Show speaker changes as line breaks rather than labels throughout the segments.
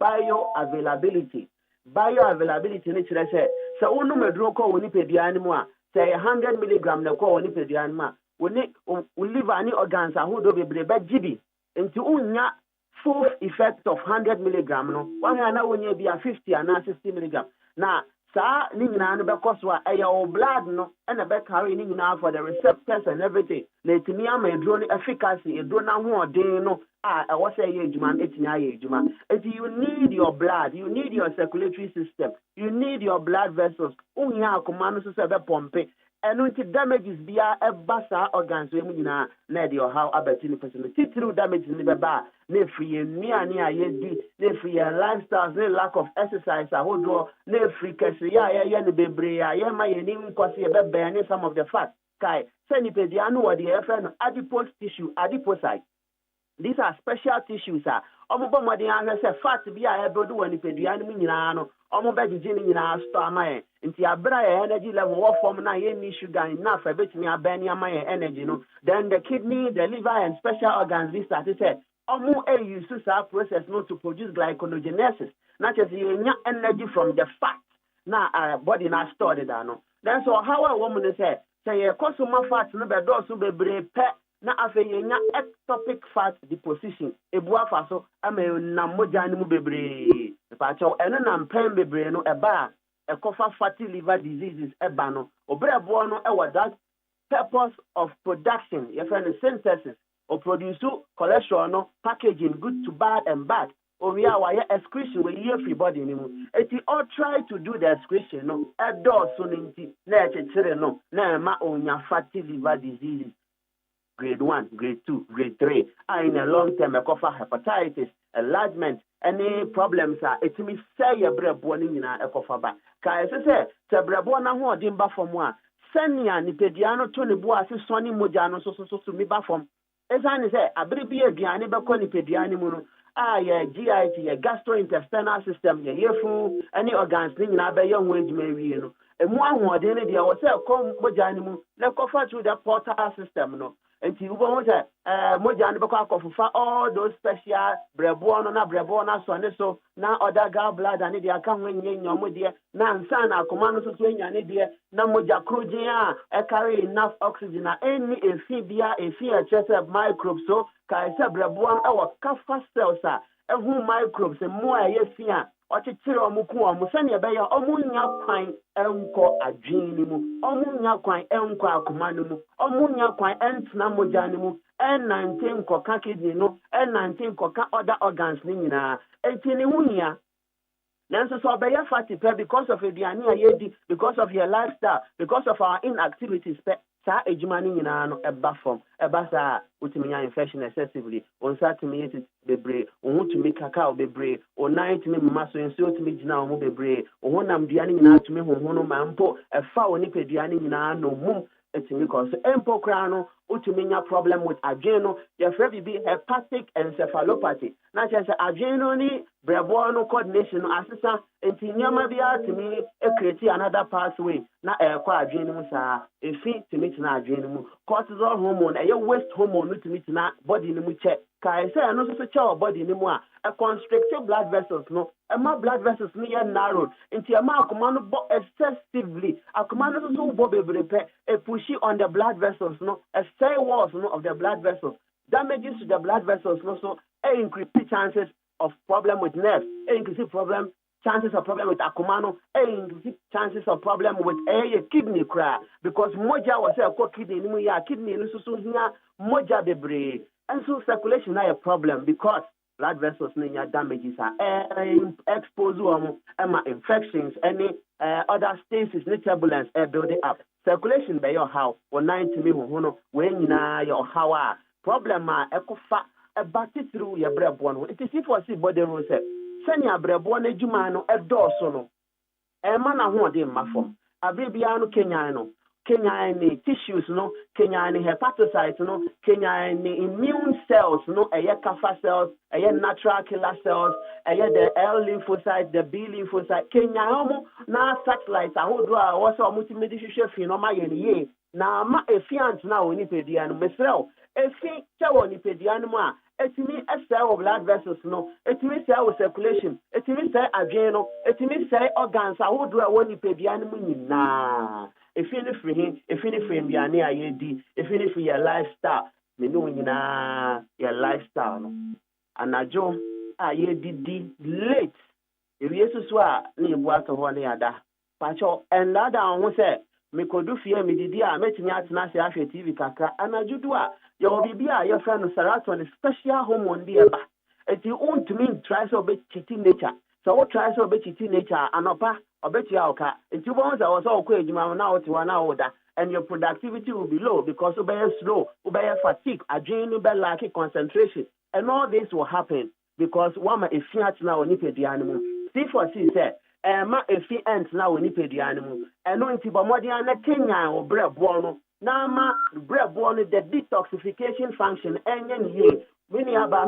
bioavailability. Bioavailability ni chere say unu medro ko woni pedua mu a say 100 milligram na ko woni pedua mu a woni liver ni organs ahodo bebre ba gibi nti unya full effect of 100 milligram no one na wonya bia 50 and 60 milligram na sa ni nyina no be koso a your blood no na be carry ni nyina for the receptors and everything na etimi ama edro ni efficacy edro na ho odin no what say ejuma etimi aye ejuma. You need your blood, you need your circulatory system, you need your blood vessels unya akoma no so se be pompe and until damages bia ebasa organs we nyina na de how abati ni person titru damage ni beba na free nuane ayedi na free lifestyles na lack of exercise ahodo na free kese ya ne bebre ya ma ye ni nkwase ye beba ni some of the fat kai send pedia no what the FN adipose tissue adipocyte. These are special tissues omobo modern ahwe say fat bia e brodo wani pedua ni nyina no omo be gigi ni nyina store amaye nti abra ye energy level wo form na ye ni sugar enough e betimi abani amaye energy no then the kidney the liver and special organs this start say omo use this process no to produce glycogenesis not just you energy from the fat na body na stored that no then so how a woman say ye consume fat no be do so bebre pe na afeyenya ectopic fat deposition ebua faso ama na moja ni mu bebre pa cho eno na mpem bebre no eba ekofa fatty liver diseases eba no obrebo no that purpose of production your friend synthesis or produce cholesterol no packaging good to bad and bad or we are wire excretion we hear free body ni mu eti all try to do the excretion no edo so nti na echechere no na ma onya fatty liver diseases grade 1, grade 2, grade 3. In a long term, a cough, hepatitis, enlargement, any problems are it me say a breadborn in a cough back. Kai say, Sabrabona who dimba from one. Senia Nipediano Tony Boas, Sonny Mojano, so me bafom. As I say, a baby again, never call Nipedianimuno. Yeah, GIT, a gastrointestinal system, your earful, any organs, bringing up a young wage maybe, And one more than I was a come Mojanimu, let go through the portal system, no. And you want Mojan Boka all those special Brebono na Brebona so now other gallbladder and the account when your modia, Nansana, command to swing and idia, Namoja Crujia, carry enough oxygen, any amphibia, a fear chest of microbes, so Kaisa Breboan, our Kafa cells, and who microbes and more yes fear. Ochitiro omuku omusani ebeya omunya kwan enko adwini mu omunya kwan enko akomanu mu omunya kwan entna mojani mu en19 koka kidney no en19 koka other organs ni nyina entini hunya nanso so obeya fatty because of aduane ayedi because of your lifestyle because of our inactivities sa ejumani nyina no eba form eba sa utiminya infection excessively on satimi bebre ohutumi kakao bebre o night me maso enso otimi gina omo bebre ohonam duane nyina atumi honhono mampo efa oni peduane nyina no mum etimi cause empo kra no utiminya problem with adrenal your friend be hepatic encephalopathy na chese adrenal ni brebo no coordination no asesa entinyama bia atimi create another pathway na kwa adrenal mu sa efi timi tina adrenal mu cortisol hormone waste hormone utimi tina body ni mu che kai say no so che body ni mu a constricted blood vessels no my blood vessels ni narrowed into a akoma no bo excessively akoma no so bo bebre pushy on the blood vessels no say walls no of the blood vessels damages to the blood vessels no so increase chances of problem with nerves increase chances of problem with akumano increase chances of problem with kidney cry because moja was a kidney ni ya kidney no so here moja bebre and so circulation na a problem because blood vessels niya damages are exposed to infections any other stasis ni turbulence building up circulation by your how or 90 me hono when na your how problem ekofa ebati through your brebo no it is if we see body rule say senya brebo na adwuma no edoso no ma na ho de mafom abrebia no Kenya ni tissues no Kenya ni hepatocytes no Kenya ni immune cells no kafa cells natural killer cells the L lymphocytes the B lymphocytes Kenya homo na satellites ahodo a wo so multimedi hwehwe fi no ma ye na ma efiant na oni pedia no mesrel efi che woni pedia no mu a etimi cell blood vessels no etimi cell circulation etimi say adwen no etimi say organs ahodo a woni pedua no mu nyina efini free biane ayedi efini free your lifestyle me no nyina your lifestyle no anajo ayedidi late ewie susu a na ebu ato ho na yada pacho enada ho say me kodu fie me didi a metimi atena se ahwe TV kakra anajudu a ye obibi a ye fa no saraton special hormone bi eba eti untumi try so be cheating nature so what try so be cheating nature anopa obeti oka eti bo nza wo so okọ ejuma na oti wa na oda and your productivity will be low because you be slow you be fatigue adrenaline you be lack concentration and all this will happen because one ma efiat na oni pedian mu C4C say ma efi ent na oni pedian mu eno nti bomodian na Kenya obrebo no na ma brebo no the detoxification function enye nie mini aba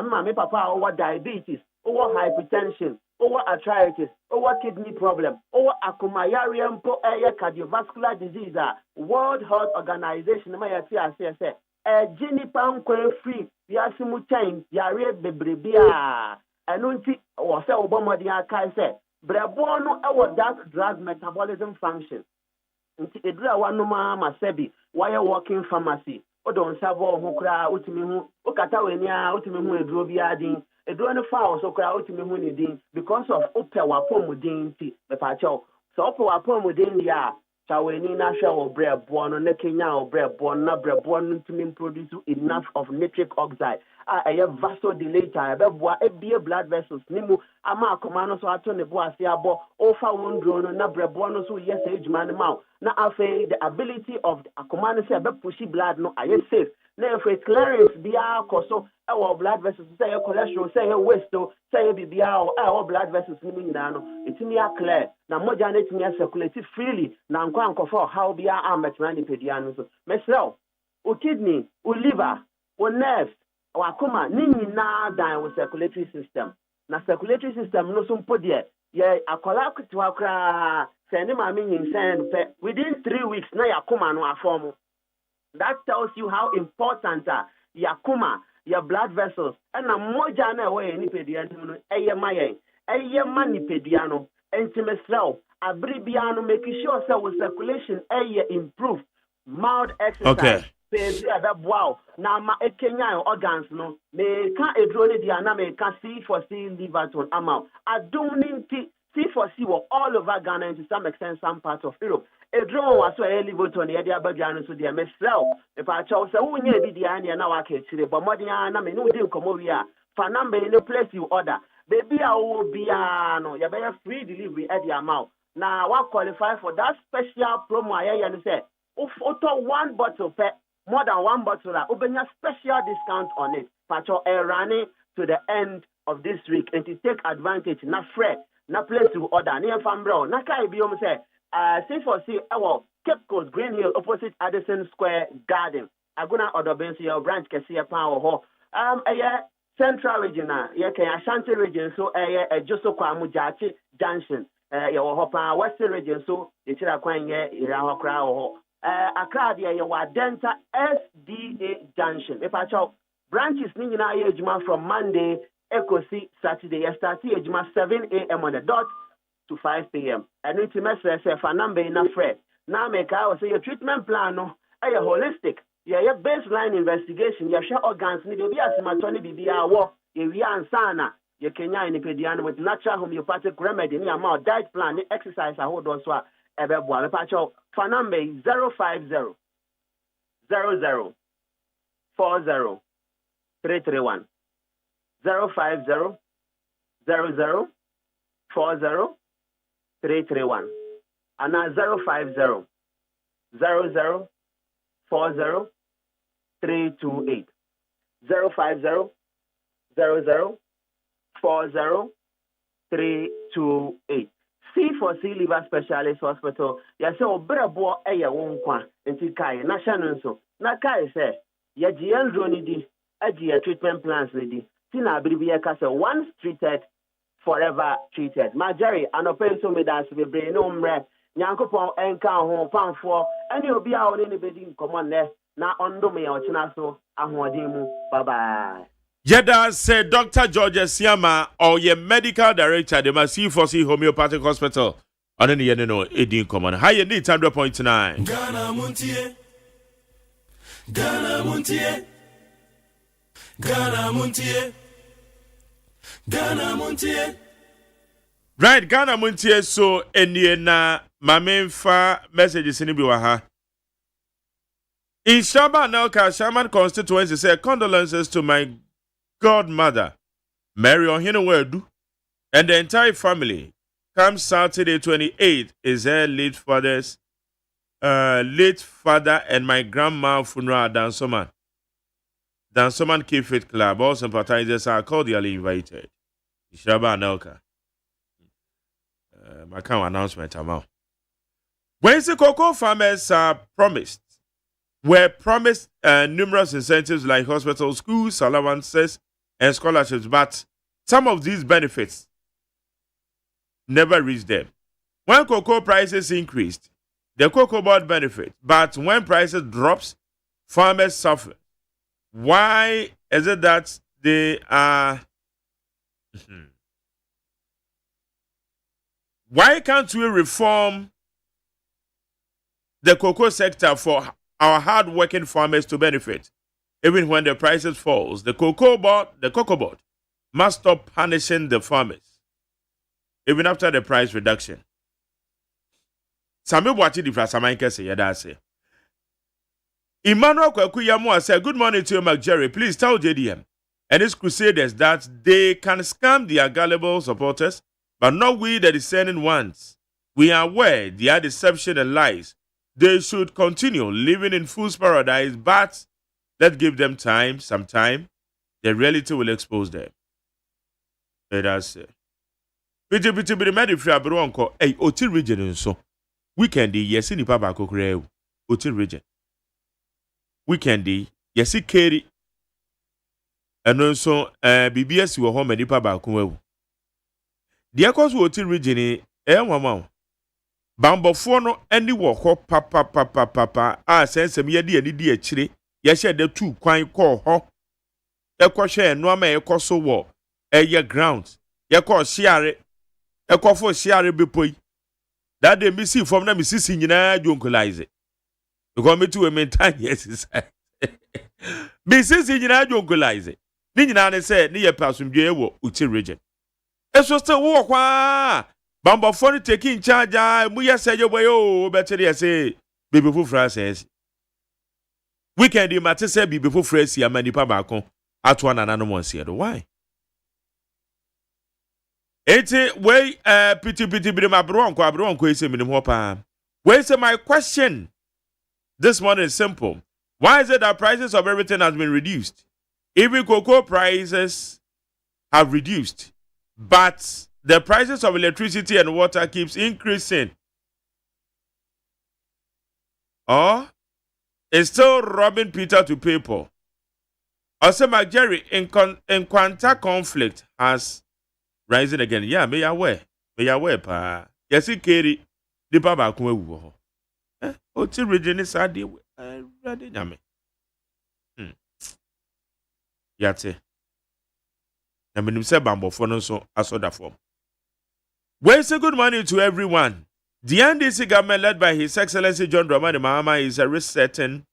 ma me papa over diabetes over hypertension over arthritis over kidney problem over akumayarium po cardiovascular disease World Health Organization ma ya ti ase say gini pan kwen free yasimu chain yare bebrebia eno nti wo se obomodi aka say brebo no e that drug metabolism function nti edura wanuma masebi why working pharmacy odon sabo ho kra otimi hu okata weni a otimi hu eduro bi adin eduro no fa so kra otimi hu ni din because of opewa pomudin ti be pa cho so opewa pomudin dia chaweni na hwe wo brebo no na Kenya wo brebo na brebo no ntimi produce enough of nitric oxide a vasodilator ebeboa ebie blood vessels nimu ama akoma no so ato ne bo ase abo ofa wondro no na brebo no so yes ejuma ne ma na afa the ability of akoma no say be push blood no aye safe na if clearance bia koso e blood vessels say cholesterol say waste say bibia o blood vessels nimu nyina no etimi a clear na moja na etimi circulate freely na nkwa nkofo how bia ametna ni pedia no so mesel o kidney o liver o nerves wakoma nini na dan with circulatory system na circulatory system no so mpodie ye akola kutwa kra say ni ma me nyin pe within 3 weeks na yakoma no aform. That tells you how important yakoma your blood vessels and na moja na we ni pedia no eye ma ni pedia no entimesel abribia no make sure say with circulation improve mild exercise baby wow na ma Kenya organs no me can edro ni dia na me can C4C liver to amount adumni C4C were all over Ghana and to some extent some parts of Europe edro was so liver to na dia bagano so dia mesel if I chose say unya bi dia na wa ka chire but modern na me no dey komo wi a fa number in the place you order baby a wo bia no ya be free delivery at the amount na wa qualify for that special promo aye no say if auto one bottle per more than one bottle, obenya special discount on it. Pacho running to the end of this week and to take advantage. Na fresh, na place to order. Near Fambro, na kai biom say, C4C, Cape Coast, Green Hill, opposite Addison Square Garden. Aguna order bensi your branch kesi power ho. Central region Ashanti region so Joso kwa Mujachi Junction. Your hopa Western region so itira kwanye ira kra ho. Accra there you Denta SDA Junction. If I show branches ni na ejuma from Monday ekosi Saturday start ejuma 7 a.m. on the dot to 5 p.m. And it message say for number na fresh. Now make I say your treatment plan no holistic. Your baseline investigation, your share organs ni be asimatoni bibia wo ye ansana your Kenya independent with natural homeopathic remedy ni amount diet plan ni exercise I hold on so ebeboa me pacho for number 050 00 40 331 050 00 40 331 and 050 00 40 328 050 00 40 328. C4C Liver Specialist Hospital, ya se obrebo eye wonkwa enti kai na hye so na kai se ya GL drone di agi treatment plans di tina abribi ya ka se once treated forever treated ma Jerry anopen so me dance bebre no mre nyankopon enka ho pamfo ene obi a oni ne bedi nkomo ne na ondo me ya ochina so ahoden mu bye bye.
Yeda said Dr. George Siama or your medical director, the Massive Fossey Homeopathic Hospital. On any no 18 common. High need 100.9.
Ghana Montie. Ghana Montie. Ghana Montie. Ghana Montie.
Right, Ghana Montie so any na mamenfa messages in Biwaha. In Shaba Nelka, Shaman constituency say condolences to my godmother, Mary Ohinewedu, and the entire family. Come Saturday 28th is her late father and my grandma funeral at Dansoman. Dansoman K-Fit Club. All sympathizers are cordially invited. Shaba Nelka. My kind of announcement amount. Wednesday cocoa farmers are were promised numerous incentives like hospitals, schools, allowances, and scholarships, but some of these benefits never reached them. When cocoa prices increased, the cocoa board benefit, but when prices drops, farmers suffer. Why is it that they are? Why can't we reform the cocoa sector for our hard-working farmers to benefit? Even when the prices falls, the cocoa board must stop punishing the farmers, even after the price reduction. Sami Bwati di Frasamanke say yada say. Emmanuel Kwakuyamua said, "Good morning to you, McJerry. Please tell JDM and his crusaders that they can scam their gullible supporters, but not we, the discerning ones. We are aware their deception and lies. They should continue living in fool's paradise, but let's give them some time. The reality will expose them." That's it. Piti medi free abronko. Hey, Oti region so. Weekendi yesi ni papa kokore. Oti region. Weekendi yesi keri. Eno so BBS wo ho medi papa konwa. Dia koso Oti region wama. Bambofo no ani wo ho papa sensem yedi ani di akire ye hye da tu kwan ko ho ekohwe no ama ekoso wo eye ground ye ko shiare ekofo shiare bepoi that dey me see from na me sisi nyina jonkolize because me tu we maintain yes me sisi nyina jonkolize ni nyina ne say ne ye pasumdwe wo Uti region eso still wo kwa Bamba phone taking charge. Mu yesa ye boyo better say baby fu francis. Weekend you matter say baby fu francis amani pa baako atwa nanano monse do why? Eti we piti bi ma bronko ese minim ho pa. We say my question this morning is simple. Why is it that prices of everything has been reduced? Even cocoa prices have reduced, but the prices of electricity and water keeps increasing. Or it's still robbing Peter to pay Paul. Also, McJerry in Quanta conflict has risen again. Yeah, may aware pa. Yes, he carry the baba kumwe. Oti region is adi ready nyame. Yate. Na menim se bambo fo no so asoda form. Well, say good morning to everyone. The NDC government led by His Excellency John Dramani Mahama is resetting.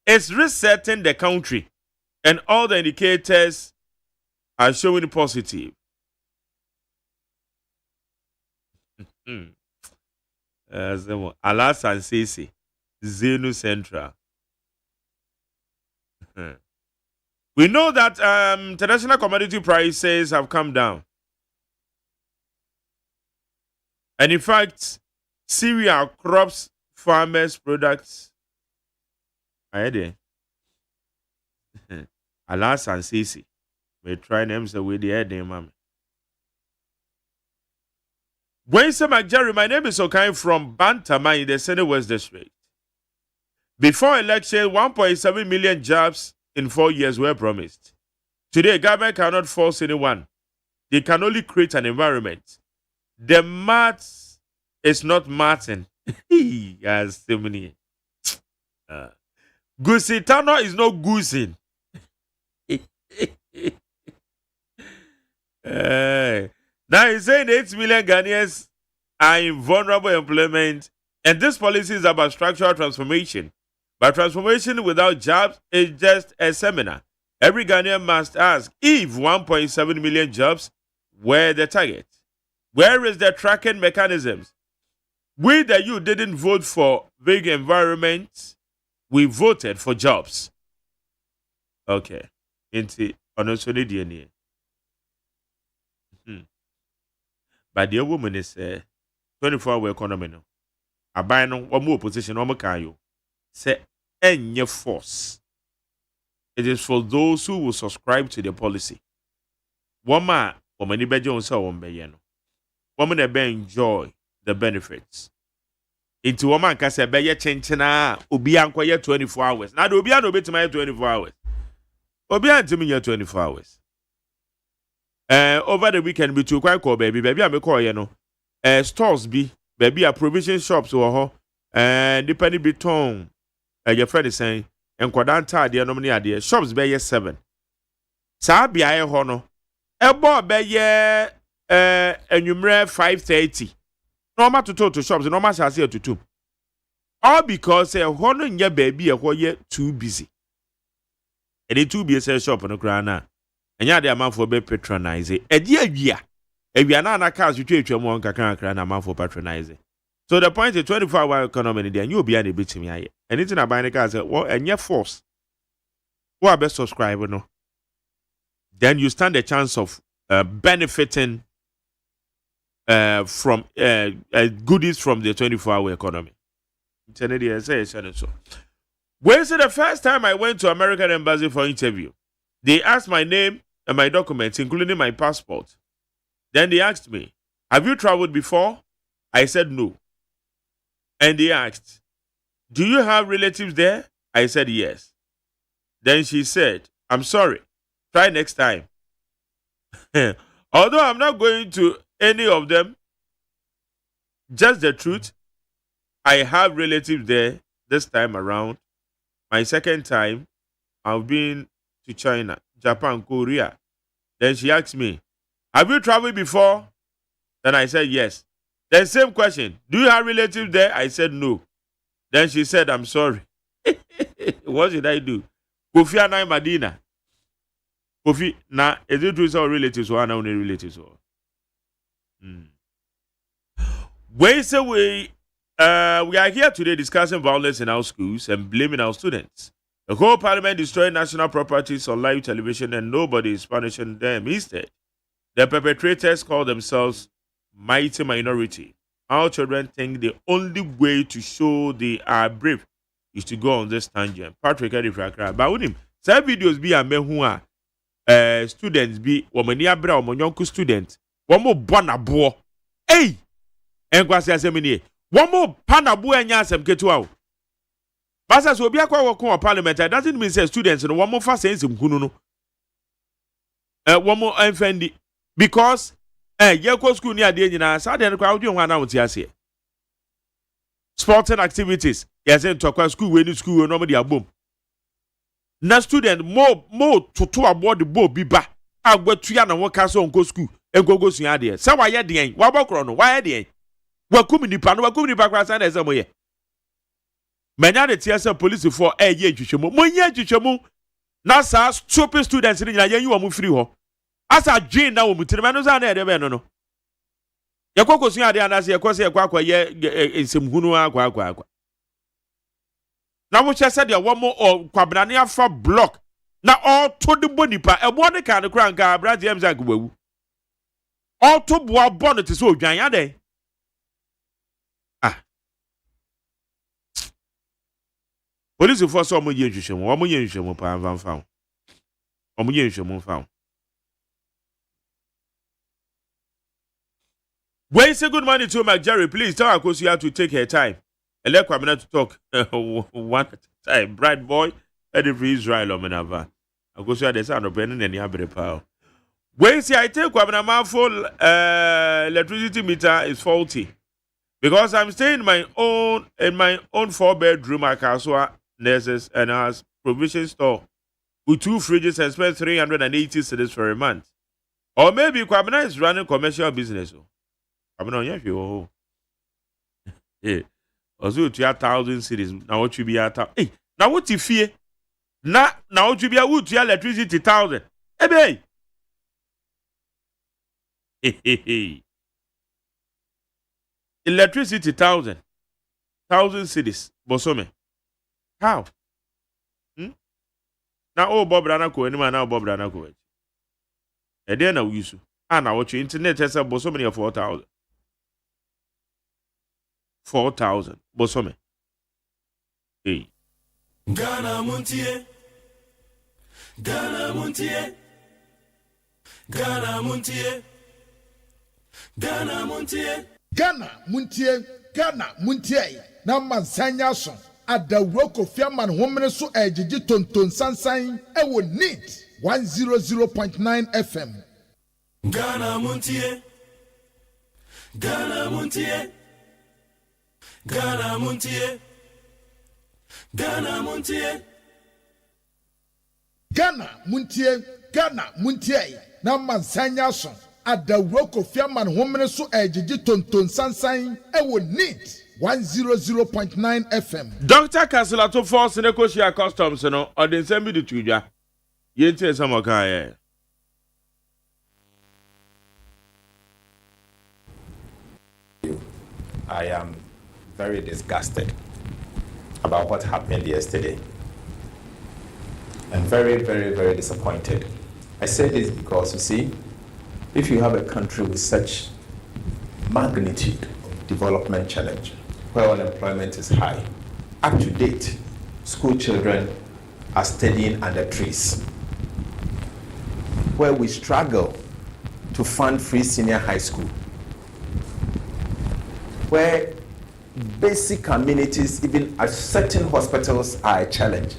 It's resetting the country, and all the indicators are showing positive. Alas and Sisi, Zenu Central. We know that international commodity prices have come down. And in fact, cereal, crops, farmers, products. Alas and Sisi. We try them so with the head, ma'am. Wednesday McJerry, my name is Okai from Bantama in the Senate West District. Before election, 1.7 million jobs in 4 years were promised. Today, government cannot force anyone. They can only create an environment. The math is not Martin. Yes, so many. Gusitano is not goosing. Now he's saying 8 million Ghanaians are in vulnerable employment, and this policy is about structural transformation. But transformation without jobs is just a seminar. Every Ghanaian must ask if 1.7 million jobs were the target. Where is the tracking mechanisms? We, the youth, didn't vote for big environments. We voted for jobs. Okay. Into onosoni DNA. But the woman is 24-hour economy. No. I buy no one more position on Makayo. Say any force. It is for those who will subscribe to the policy. Woman, woman, ni beje onse won beye no. Woman e be enjoy the benefits. Into woman ka se beye chenchena obi ankoye 24 hours. Na do obi an obetima 24 hours. Obi antimi 24 hours. Over the weekend we to quite call baby I me call you know. Stores be baby a provision shops or ho. Depending beton. Your friend is saying and kwadanta de no mani shops be 7. Sa bia e ho no. Ebo be ye enumere 5:30. Normal to shops normal shall say to 2. All because ho no nya baby e ho ye too busy. And it too be a shop no kra na. Enya de amanfo be patronize. Edi awia na cars you twetwa mo nkakra na amanfo patronize. So the point is 24-hour economy there you be an betimi aye. Anything about the cars well enye force. Who be subscribe no. Then you stand a chance of benefiting from goodies from the 24-hour economy. So. Where's the first time I went to American Embassy for interview? They asked my name and my documents, including my passport. Then they asked me, have you traveled before? I said no. And they asked, do you have relatives there? I said yes. Then she said, I'm sorry. Try next time. Although I'm not going to any of them, just the truth, I have relatives there this time around. My second time, I've been to China, Japan, Korea. Then she asked me, have you traveled before? Then I said yes. Then same question, do you have relatives there? I said no. Then she said, I'm sorry. What did I do? Kofi Anai Madina. Kofi, now, is it true our relatives or only relatives? We are here today discussing violence in our schools and blaming our students. The whole parliament destroyed national properties on live television and nobody is punishing them. Instead, the perpetrators call themselves mighty minority. Our children think the only way to show they are brave is to go on this tangent. Patrick Edifrakra. But with him, some videos be a men who are students be womani abra womanyonku student. Womo bonabo. Hey! Enkwasi asemini. Womo panabo enya asem ketua. Basa so obi akwa woko parliament doesn't mean say students no womo fa sense mkunu no. Womo enfendi because yeko school ni ade nyina sa de no kwa odi ho ana woti ase. Sporting activities yes in tokwa school we ni school no mo di abom. Na student mo toto aboard the bo bi ba agwatua na woka so onko school engogo sua ade. Sa wa ye den wa bokro no wa ye den. Wakumi nipa kwa sa na ese mo ye. Manya de tiasa police for ye twetwemu. Mo ye twetwemu. Na sa stupid students ni nyina ye wo free ho. Asa dwen na wo mutire no za na ede be no no. Ye kokosua ade anase ye kose ye kwa ye ensemhunu akwa. Na wo chese de wo mo kwabrane afa block na all to the bonipa ebo de kan kra nka brand James agbawu. All to boa bonnet so odwan ya de. Police force omo ye hwehwem omo ye hwehwem pa amfa omo ye hwehwem fa. When say good morning to Jerry, please tell Akosia to take her time. And let Kwamina to talk one at a time. Bright boy, headed for Israel or Menava. Akosia the sound of Brennan and Yabre Power. When say I take Kwamina Maful electricity meter is faulty. Because I'm staying in my own 4-bedroom Akaswa nurses, and has provision store with 2 fridges and spend 380 cedis for a month. Or maybe Kwabena is running commercial business. Kwabena on your yeah. Also, 1,000 cedis. Now what you be at? Hey, now what if you now what you be a wood to electricity 1,000? Hey, hey. Electricity 1,000 cedis. Bosome. How? Now oh Bob Ranako anymore now Bob Ranako. And then now use and now what your internet has a bosome of 4,000. 4,000 bosome. Hey.
Ghana Montie. Ghana Montie. Ghana Montie. Ghana Montie.
Ghana Montie. Ghana Montie. Na mansanya so. Adawro Kofi Aman homene so ejiji tonton sansan e wo need 100.9 FM.
Ghana Montie. Ghana Montie. Ghana Montie. Ghana Montie. Ghana
Montie. Ghana Montie. Na mansanya so. Adawro Kofi Aman homene so ejiji tonton sansan e wo need 100.9 FM.
Dr. Casalato Force Negotia Customs, no, or the same with the Tuja. Yente Samaka.
I am very disgusted about what happened yesterday. I'm very, very, very disappointed. I say this because, you see, if you have a country with such magnitude of development challenge, where unemployment is high, up to date, school children are studying under trees, where we struggle to fund free senior high school, where basic amenities, even at certain hospitals, are a challenge,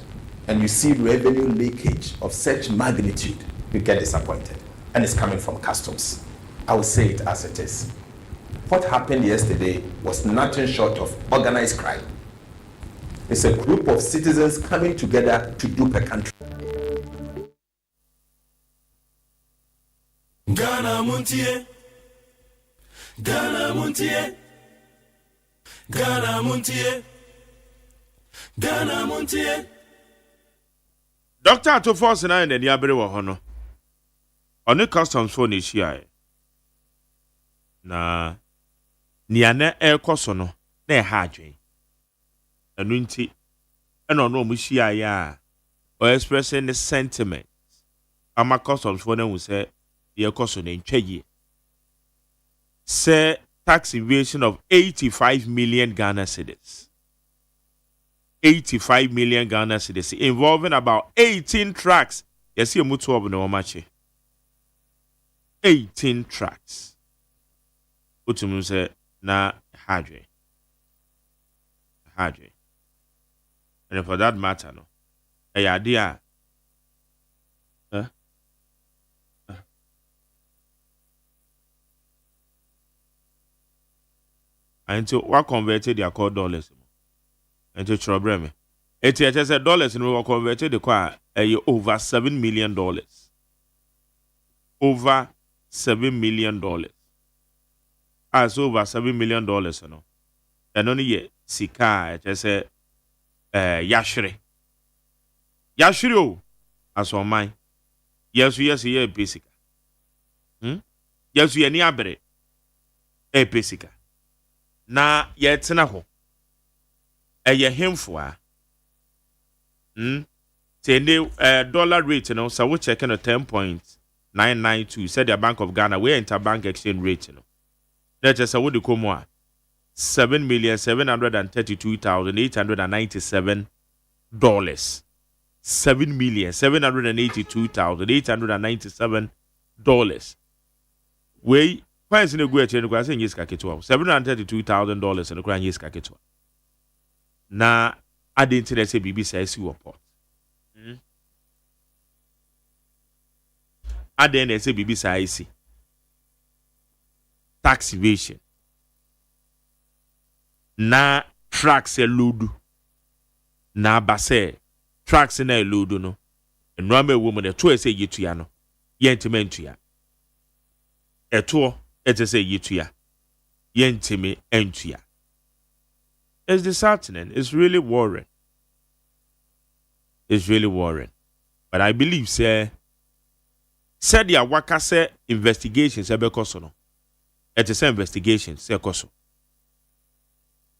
and you see revenue leakage of such magnitude, you get disappointed. And it's coming from customs. I will say it as it is. What happened yesterday was nothing short of organized crime. It's a group of citizens coming together to dupe a country.
Ghana Montie. Ghana Montie. Ghana Montie. Ghana Montie.
Dr. Ato Force and I in the Yabere Wahono. On the customs phone is here. Na niane ekoso no na ehadwen enu nti eno no muhia ya o expressing the sentiment ama customs for na hu say the ekoso na ntwaye say tax evasion of 85 million Ghana cedis. 85 million Ghana cedis involving about 18 trucks. Yes, you mutu obo no mache. 18 trucks. Utumu say na hadwe. And for that matter, no. A idea. Until what converted their called dollars. Into trouble. It said dollars and we were converted the car over $7 million. Over $7 million. As over $7 million, no. And only yet, Sika, it said, Yashre. Yashre, as on mine. Yes, basic. Yes, we are near basic. Na yet na ho. Ye hemfo a. Dollar rate, you know, so we checking a 10.992. Said the Bank of Ghana, we interbank exchange rate, you know. That's just a would come more. $7,732,897. $7,782,897. We finds in a good chain of saying yes, $732,000 and a grand yes, Kaketwa. Na I didn't say BB says you report. I didn't say BB says tax evasion. Na tracks a load. na base trucks na eludu no enwama ewo mu na to ese yitua no yentime ntua eto etese yitua yentime ntua. It's disheartening. It's really worrying. It's really worrying. But I believe say said ya waka say investigations ebe koso no etese investigations ekoso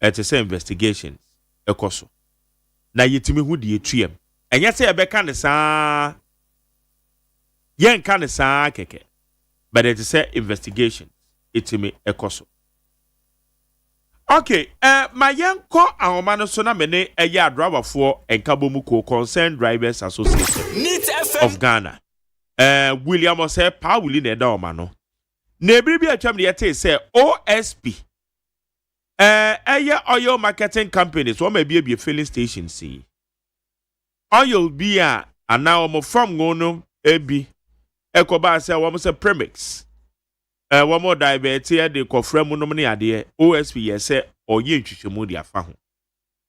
etese investigations ekoso na yetimi hu de etuam enye say ebe ka ne saa yen ka ne saa keke but etese investigations etimi ekoso. Okay, my young ko ahoma no so na me ne eya driverfo enkabomu ko Concerned Drivers Association of Ghana. William ose Pauli na eda oma no. Na ebiri bi atwam de yete say OSP oil marketing companies wo ma bie filling station see. Oil bi a ana omo from ngono ebi ekoba say wo say premix. One more diverted the Kofremu nomini ade OSP yese or ye ntwitwemu de afa ho.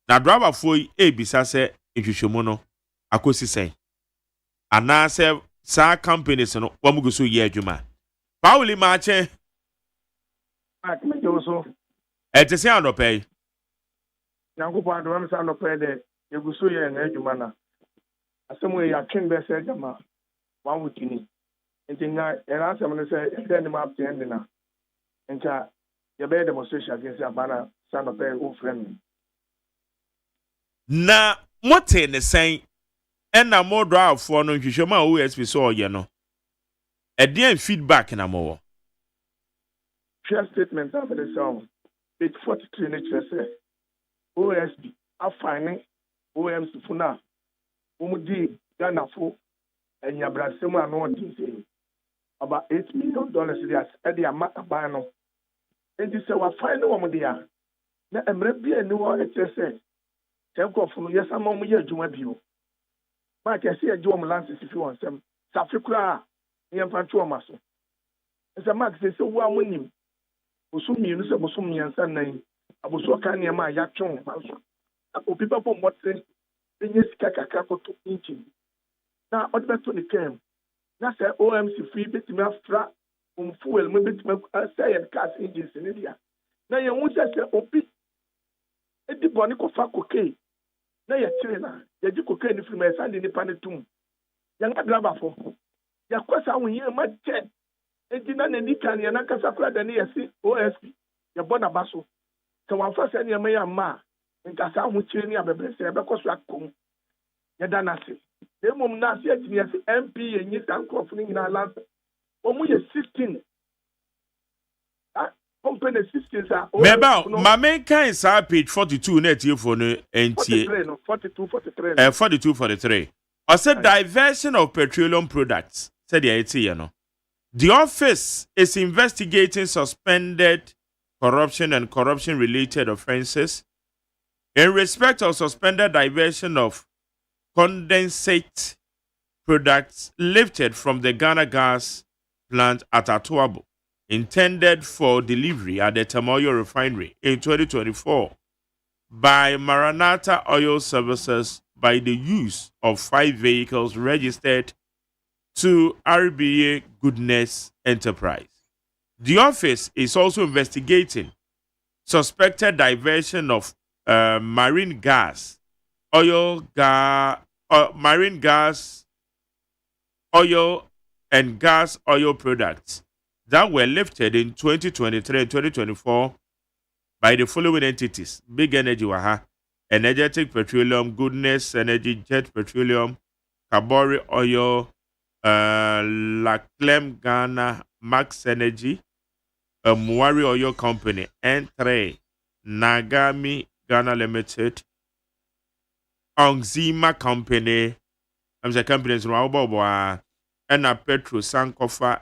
Na driver for ebisa se ntwitwemu no akosi sen. Ana se sa companies no wamugo so ye adwuma. Pauli mache.
Me so.
Etese anopay.
Nyangopo adom se anopay de yeguso ye na adwuma na. Asemu ye atwen be se jama. Wan wutini. Engineer, and answer when they say, send him up to Endina. And you bear demonstration against your banner, son of a friend.
Na mote ne saying, and na more drive for no Shishoma OSP saw you know. A dear feedback in a more.
Share statement after the song. Page 43 nature say, OSP, a finding OMC Funa, Umudi, Ghana for, and Yabrasema no one about $8 million yes, at the Amakabano. And this is our final one there. Now, I'm ready and no one HSA. Take off from yes, I'm on your Jumabio. Mike, I see a Jum Lances if you want some. Safricra, the infantry muscle. As a max, they say, well, winning. Usumi, you know, Musumi and Sunday. I was so kind of my yachtron. People from what say, the yes, Kakako to inching. Now, what about the term? That's a OMC free bit me after fuel, maybe say and cast engines in India. Now you won't say, Opi, a deep one for cocaine. Now you're China, you do cocaine from my son in the Panatum. Young grabber for your question when you might check. And did not any can you not casacra than you see OSP, your bonabasso. So one first and your mayor ma, and Casa which you never say because you are come. You done nothing. The moment now see MP and you can conflict in our land. When we are 16, company 16 are.
Meba, my main kind is page 42 net here for no NTA. 42-43. I said diversion of petroleum products. Said the IT, you know. The office is investigating suspended corruption and corruption-related offenses in respect of suspended diversion of condensate products lifted from the Ghana gas plant at Atuabo, intended for delivery at the Tamoyo refinery in 2024 by Maranatha Oil Services by the use of 5 vehicles registered to RBA Goodness Enterprise. The office is also investigating suspected diversion of marine gas, marine gas, oil, and gas oil products that were lifted in 2023 and 2024 by the following entities: Big Energy Waha, Energetic Petroleum, Goodness Energy, Jet Petroleum, Kabori Oil, Laclem Ghana, Max Energy, Muari Oil Company, N3, Nagami Ghana Limited, Ongzima Company, I'm the companies and a Petro Sankofa,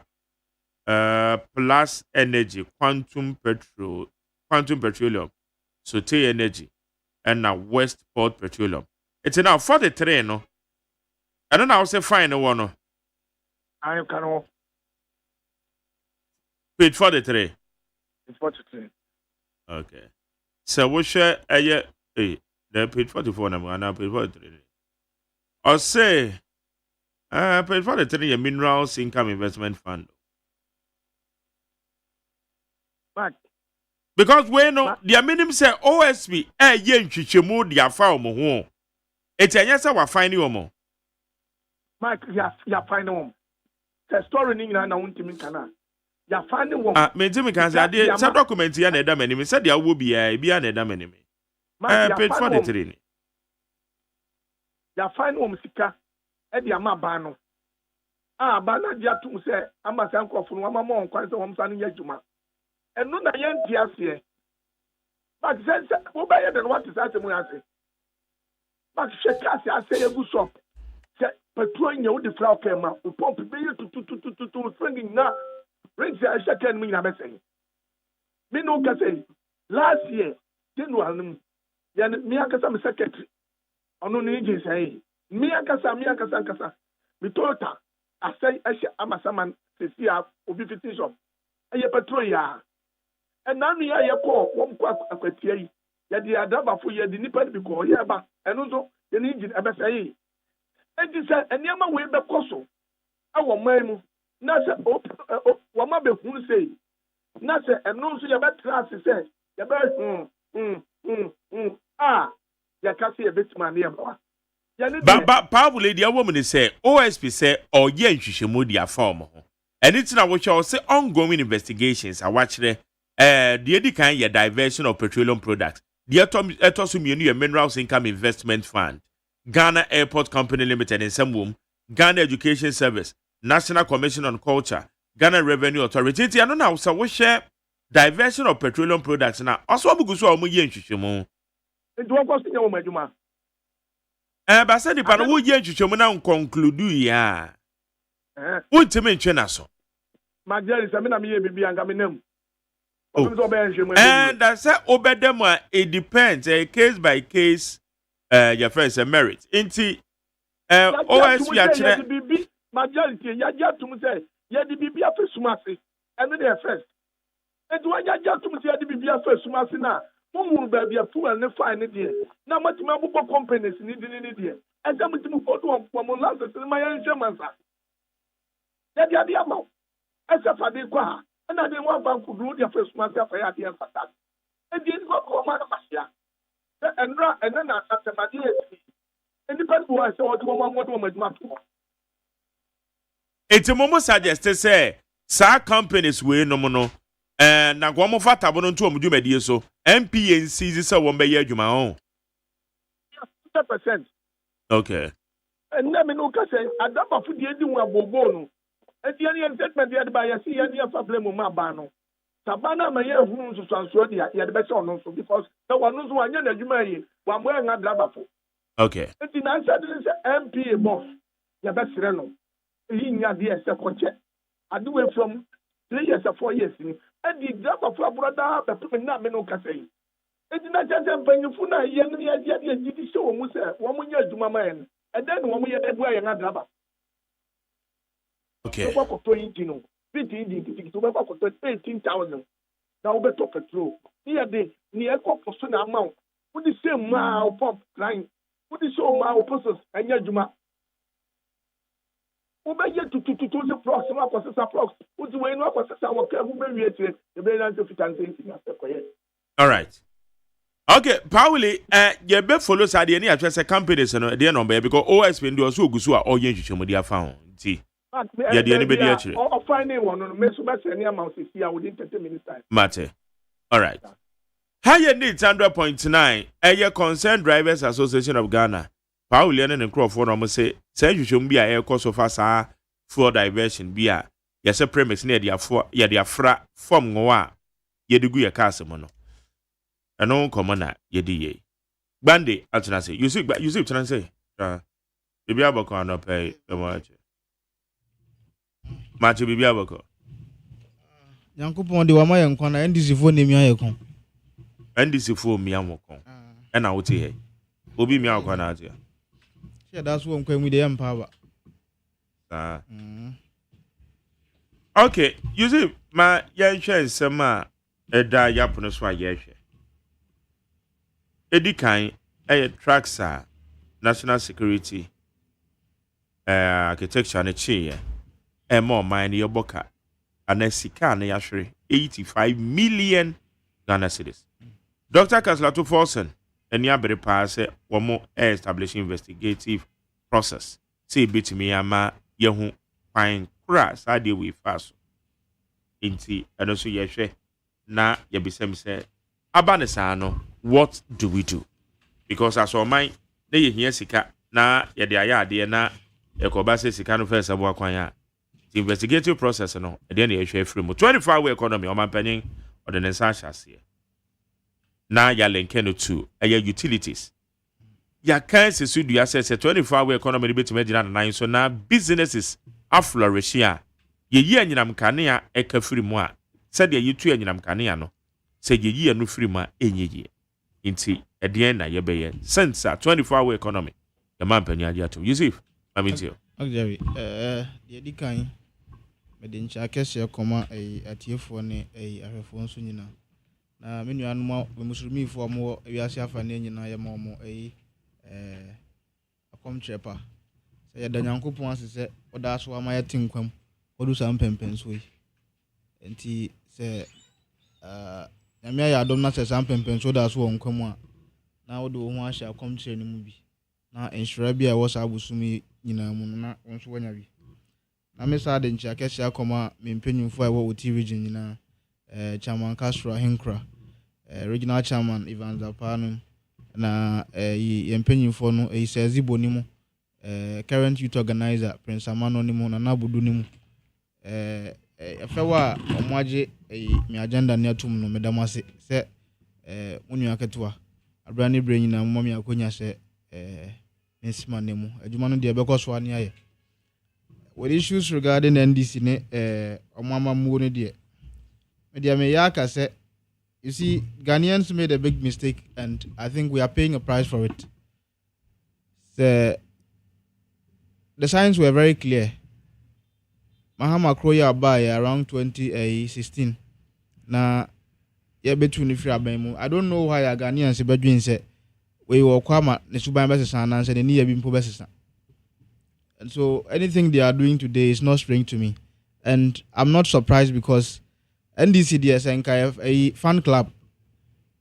Plus Energy, Quantum Petroleum, Sote Energy, and a Westport Petroleum. It's now 43, no? I don't know how to find one. No?
I can
Page 43.
It's 43.
Okay. So we share The page 44 number and now page 43. Or say page 43 a minerals income investment fund.
Mark.
Because we know the minimum say OSP yen chichemu dia fa omo ho. It's a yes, I find you more.
Mark, you find home. The story in na won't mean kana. You find home.
Me can say some document here na da many. Said there will be a na da many. Page 43.
You find home sika. E di ama ba no. Ba na dia tum say ama san krofo no ama mo nkwan say won san yadwuma. Eno na yen ti ase. But say wo ba ye den what is ase mu ase. But shake ase egu shop. Say petrol nya wo di flower pema. O pump be you to swinging na. Ring say shake en mu na be say. Me no ka say last year January num ya me akasa me secretary. Ono ni je say me akasa me tota asay ehye amasaman sesi a obi fitin shop. Eye petrol ya. And now we are call one quack a quetia. Yet the Adaba for ye, the Nippon because ye ba, and also the engine MSA. And this and Yama way back also. Our man, Nasa, Wamabe, who say, Nasa, and no, so your bad class says, your bad, you can't see a bit man near.
But probably the woman is say, OSP say, or yen shishimudia form. And it's now what you say ongoing investigations. I watch the edi kan ye diversion of petroleum products. The Etosu Minerals Income Investment Fund, Ghana Airport Company Limited in Samwum, Ghana Education Service, National Commission on Culture, Ghana Revenue Authority. I don't know so we share diversion of petroleum products now. Also, abugusu omo yen hwehwemu.
Nti won kosti nyawo madwuma.
Ba se di pa no wo yen hwehwemu na conclude ya. Wo nteme ntwe na so.
Magari se me na me ye bibi anga me nam.
And I said, Obedema, it depends, case by case, your friends a merit. Inti, OSP actually,
majority, ya to say, ya the BB first sumasi, and then they first. And do I ya to say the BB first sumasi now? Who will be a fool and fine idea? Now, much more companies need an idea. And some to move on from Lances in my own German. That the amount. As a Fadi and I didn't want to do the first month after I had the answer. And didn't go for my Masia. And then after my dear, and the person who I saw what woman much more.
It's a moment suggest to say, Sa companies we no mono, and Naguamo Fatabon to Mudu so, MPN sees a one by Yajuma own.
100%.
Okay.
And then no say, I don't know for the ending of Bobono. And the only statement the by a sea and the problem of Mabano. Sabana may have rooms to transfer the best on also because the one who's one year you may one wearing a drabafo.
Okay.
And the answer is MP boss. Your best reno. In your dear second check. I do it from 3 years or 4 years. And the drabafo brother, the people not no cafe. It's not just a penny for now. You show Musa 1 year to my man. And then 1 year that way another drabafo.
Okay.
So what 20 18,000. Now we talk petrol. Here they near person amount. What the same mile pump line? What the show mile process and Yajuma? Over here to the proximate process approx. What's the way no process our care who may reach the balance of it.
All right. Okay, Pauli, you be follow side any address companies and their number because OSP do also go or yen you found. See. Yeah, the anybody actually.
Or finding one on any amount is here within 30 minutes time.
Mate. All right. Higher needs 100.9. A concerned drivers association of Ghana. Paulian and Crawford almost say you should be a air course of us for diversion. Be a yes, a premise near the fra from Noa. Ye degree a casimono. A non commoner, ye de. Bandy, I'll say. You see, to say. Maybe I will not pay the watch. Macho bibi aboko.
Yankopon de wama yankon na NDC fo ne mi ayekon.
NDC fo mi amokon. E na wote he. Obi mi akon na ate.
She that's one kwem de empower.
Okay, you see ma yan hwe nsem a eda yapono so ayehwe. Edi kan tracks national security architecture ne chie more mine your boka and sika na yahwere 85 million Ghana cedis. Dr. Kaslato Forsen and Yabere pass one more establish investigative process. Say bit me ama yehu fine crass idea we fast. Inti and also yeshe na yabisem say abanesano, what do we do? Because as all mine they hear sika na yede aya na ekobase sika no first abo akwanya. The investigative process no e dey na yehwe free mu 24-hour economy o man panyin o de nsa hyase. Na ya lenkeno to utilities. Ya kan se su du access 24-hour economy dey betima gina na so na businesses aflourish ya. Ye anyinam kanea eka free mu a said ye yitu anyinam kanea no se ye yi anu free mu a enye. Inti edien na yebeye sense 24-hour economy. The man panyin adia to Yusuf Mamitio.
Okay, the dikan me den cha kese koma atiefo ne ahwefo nso nyina na me nuanu musulmi fo mo wiase afa ne nyina ye mo akom trepa se ya danyankopon asese oda so ama ya tinkwam odu sam pempen so yi enti se nyame ya adom na se sam pempen so da so wonkwam a na odo ho ahya akom tre ne mu bi na ensura bi a wo sa abusumi nyina mu na wonso wanya bi na me sa de nchia kese akoma me mpenyimfo a wo TV region nyina chairman Castro Hinkra regional chairman Ivan Zapano na ye mpenyimfo no Sezi Bonimu current youth organizer Prince Amano nimu na Nabudu nimu afewa omwaje mi agenda ne atum no medamase se unu aketua abrani bre nyina mmom yakonya se nsima nemu adwuma no de bekoso ani aye. What issues regarding NDC ne omama mu no de media me yaka say you see Ghanaians made a big mistake and I think we are paying a price for it. The signs were very clear. Mahama Kroya by around 2016 na ye betu ni free abemu. I don't know why Ghanaians be doing say we were kwama ne suban besesa na say ni ye bi mpo besesa. And so anything they are doing today is not strange to me. And I'm not surprised because NDCDS and a fan club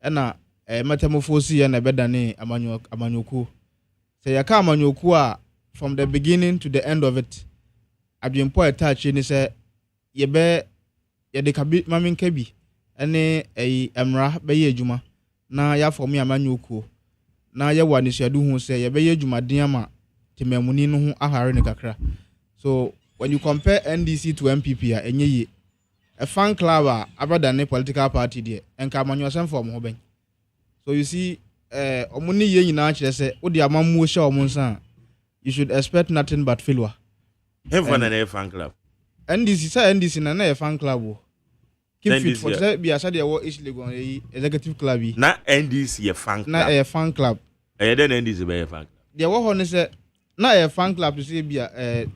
and a metamorphosis and a bedane amanyoku. Say yaka amanyoku from the beginning to the end of it. I've been point touch and say yebe yedekabi mamin kebi ene emra beye juma na ya for me amanyoku na ya wani shadu hu say yebe ye juma diama tememuni no hu ahare ne kakra. So when you compare NDC to MPP enye a fan club other than a political party there enka manyo asem for mo ben. So you see omuni ye nyina kire say wo dia mamu hye omunsa you should expect nothing but failure.
Everyone in a fan club.
NDC say NDC na a fan club. Keep fit for say be asade e wo Islegon executive club yi. Na
NDC a fan club.
Na a fan club.
E den NDC be a fan club.
There wo ho ne say na a fan club to say be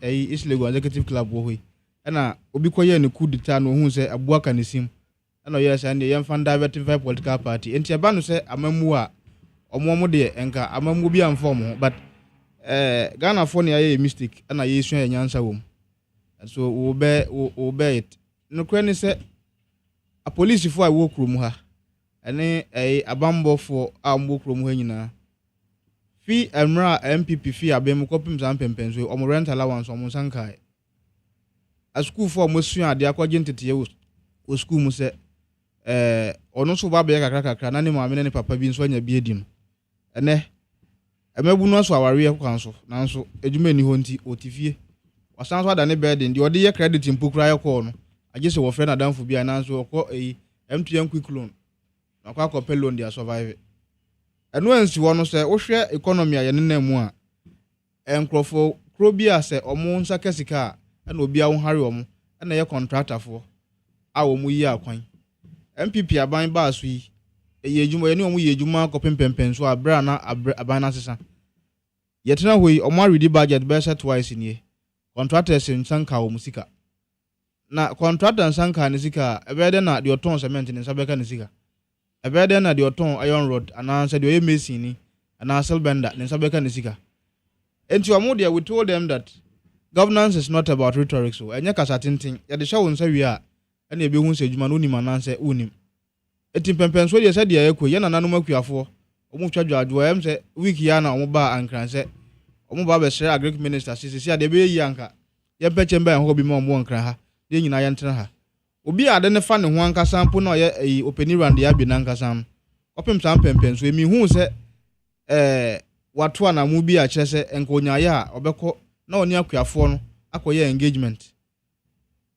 Islegon executive club wo hoyi. Na obi koye ne coup d'etat no hu say abuaka ne sim. Na yes and the fan diverting political party. Enti aba no say amamu a omo de enka amamu bi amfom but Ghana for na a mistake na yesu enyansa wom. So we obey it. No kwani say a police for a work room ha. Ene abambo for ambo krom ha nyina. Fi emra MPP fi abem kopim san pempen so omo rent allowance omo sankai. A school for mosu ade akwaje ntete wo school mu se ono so ba be kakra na ne maame ne papa bi nso anya bi edi no. Ene emebu no so aware kwanso nanso edwuma ni ho nti otifie. Wasan so ada ne burden de ode ye credit impokura ye call no. Age se wo friend adamfo bi ananso okọ MTN quick loan. Na kwa ko pay loan dia survive. Eno ansi wo no se wo hwe economy aye ne mu a enkrofo kro bi a se omo nsa kesika na obi a wo hare omo na ye contractor fo a wo mu yi akwan. MPP aban ba so yi ye edwuma ye ne omo ye edwuma ko pempempen so abra na aban na sesa. Yetena hoyi omo aredi budget be set twice in ye. Contractors nsanka wo musika. Na contractor nsanka ne sika ebede na de oton cement ne sabeka ne sika. Ebede na de oton iron rod anansa de oye mason ni and asel bender ne sabeka ne sika enti omo we told them that governance is not about rhetoric so enye kasa tintin ya de shawo nsa wi a na ebe hu se adwuma no ni mananse unim enti pempenso de se de ayeko ye nananom akuafo omo twadwadwo em se week ya na omo ba ankran se omo ba be share agric minister sisi ade be yi anka ye peche mba ho bi mo omo ankran ha de nyina ye ntena ha obi ade ne fa ne ho anka sampo na ye openi rand ya bi na anka sam opem sam pempenso emi hu se watu ana mu bi a kire se enkonya ya obekọ na oni akuafo no akoye engagement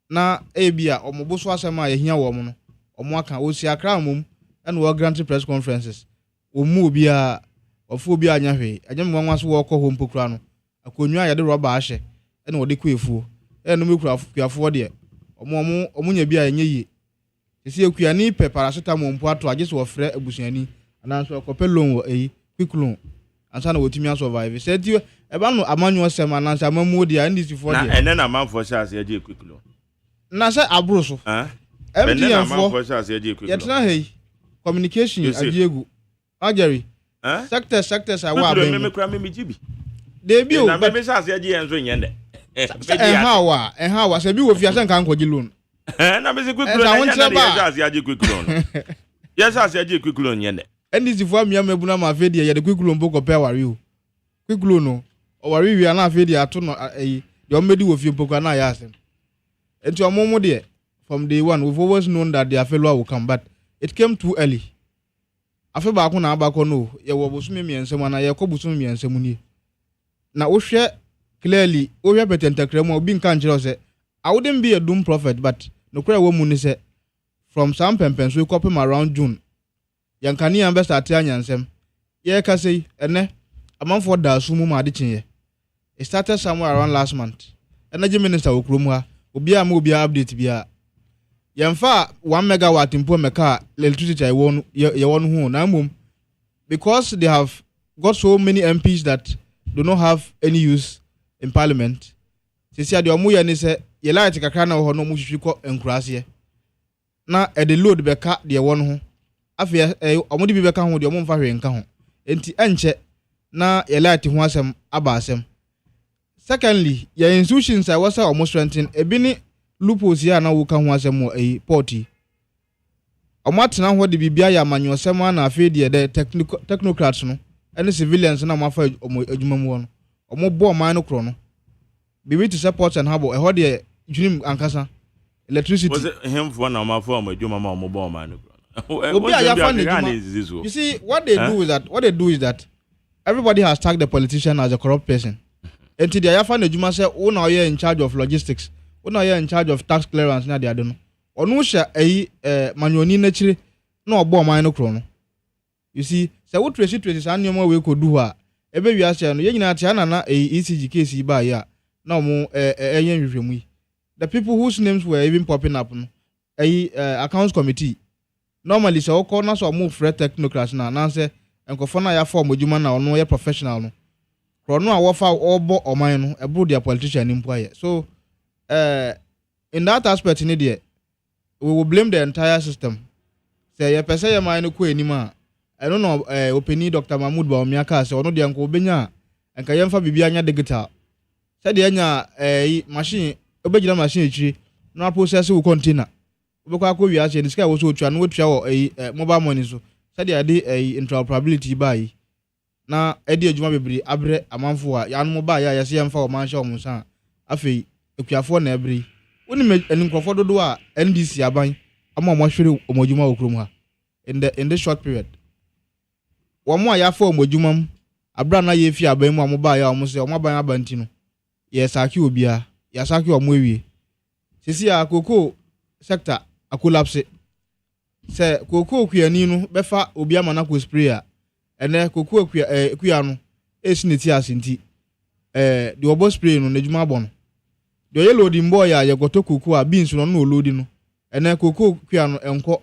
na ebia omoboso asema ye hia wo mo no omo aka osi akra mum na wo grant press conferences omu obi a ofu obi anya hwe anyam nwanwa so wo kọ home pokura no akonwa ya de roba ahye na wo de kọ efuo no mekura akuafo de omo nya bi a enye yi esi akua ni pe paracetamol mpo ato agye so wo frɛ abusuani ananso akopelon wo quick loan ansa na wotumi survive say ti eba no amanyo sem anansa amamu dia ndisi for dia
na ene na manfo chance ya je quick loan
na say abro so MDM for
chance ya je quick loan
yetna hey communication agiegu ageri sectors awa
ben me kura me jibi
dey bi o
na me chance ya je enzo nyende
how say bi wo fi ase nkan kwaji loan
na me se quick loan na chance ya je quick loan yes chance ya je quick loan nyende
ndisi for amia mabuna ma fe dia ye de quick loan boko pe wari o quick loan no o wari wi ana fe dia ato no de o medi wo fi boko na ya asem enti o momo de from day one we've always known that their fellow will come but it came too early afa ba ko na abako no ye wo bosumi miensem na ye ko bosumi miensem ni na wo hwe clearly wo hwe betentakram obi nka nkyere se I wouldn't be a doom prophet but no kura wo mu ni se from some pempenso kopem around June yankani ambe start anyansem ye ka sei ene amanfo da su mu ma de chinye it started somewhere around last month energy minister okrom ha obi a ma obi update bia yemfa 1 megawatt impo meka electricity ye won hu na mum because they have got so many MPs that do not have any use in parliament sisi ade omu ye ni se ye light kakra na ho no mu hwehwi ko enkurase na e de load beka de won hu afia omudi bi beka ho de omumfa hwe nka ho enti enche na ye light ho asem aba asem secondly your institutions I was almost strengthen ebini loopholes ya na wo ka ho asem mo porti omatena ho de bibia ya manyo asem na afia de technocrats no ene civilians na mafa adwuma mu no omo bo man no kro no bibi to support and habo e ho de dream ankasa electricity
was him for na mafa adwuma ma omo bo man no
you see what they do is that everybody has tagged the politician as a corrupt person. And today I find the Juma say who now in charge of logistics, who now in charge of tax clearance na they don't know. Onu sha manuoni nature no obo man no kro no. You see, say what trace san nyoma we ko do ha. Ebe wi ase no ye nyina tia na ECG case ba ya. Na omo eyen hwehwemu yi. The people whose names were even popping up no. Accounts committee normally so call na so move free technocrats na say enkofo na ya form adwuma na ono ye professional no krono a wo fa obo oman no ebro dia politician ni mpo aye so in that aspect ni there we will blame the entire system say ye pese ye man no ko enima I don't know opini Dr. Mahmoud Bawumia say ono dia nko obenya enka ye mfa bibia anya digital say de anya machine obegina machine echi no process wo container obekwa ko wi ase ni sika wo so otwa no otwa wo mobile money so said ade interoperability bai na ade adwuma bebre abre amanfo a ya no ba ya yase yemfa o manhye o munsa afei akuafo na ebre woni enkrofo dodo a NDC aban ama mo hwere o modwuma okrom ha in this short period wo mo ya fa o modwuma abra na ye fi aban mu amoba ya o mo se o maban abanti no ye saki obia ya saki o mo ewie sisi akoko sector a collapse se koko okuani no befa obi amana ko sprayer ene koko okuya no esineti asenti de obo spray no nadwuma abon de ye loading boy ya goto koko a beans no no loading no ene koko okuya no enko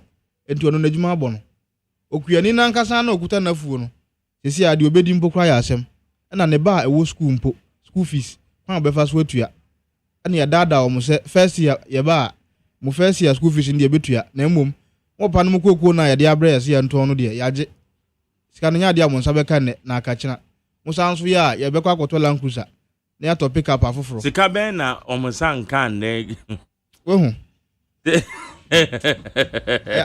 enti ono nadwuma abon okuani na nkasa na okuta nafuo no sesi ade obedi mpo kra ya asem ena ne ba ewo school fees kwa befa so atua ene ya dada o mo se first year ye ba mo first year school fees ndi ebetua na mmom mo pa no koko na ya de abre ya se nto no de ya je sika no nya dia mo nsa beka ne na akachina musa nso ya ye beka akoto Land Cruiser na ya to pick up afoforo
sika ben na omusa nkan ne
wehu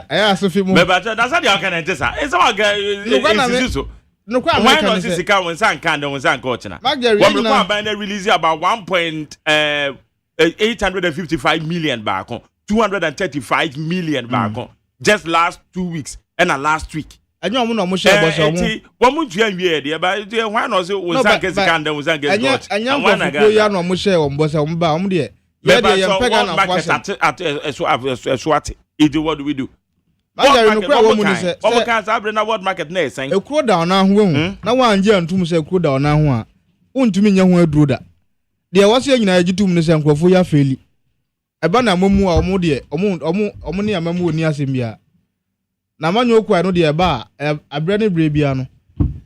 ya so fi mu
me ba that's how you can enter sir it's all guy so
no kwa
why not sika omusa nkan ne omusa nkan ochina what we kwa ban release about 1.855 million back 235 million back just last 2 weeks and last week
anyo mo no mo share boss omo
wo mo tua nwie de ba why not say wo san kesi kan dem wo san kesi coach
anya ko ya no mo share wo boss omo ba omo de ya de yem pega na kwase
so ate it what do we do
Magari no kwa wo mu ni se
wo kan sa abre na world market na esen
ekuro da na ho hu na wanje antum se ekuro da na ho a untumi nya ho aduro da de wase nyina agitum ni se nkrofo ya feli eba na mamu a omo de omo ne amamu oni asembia na manyo okwa no de ba abre ne bre bia no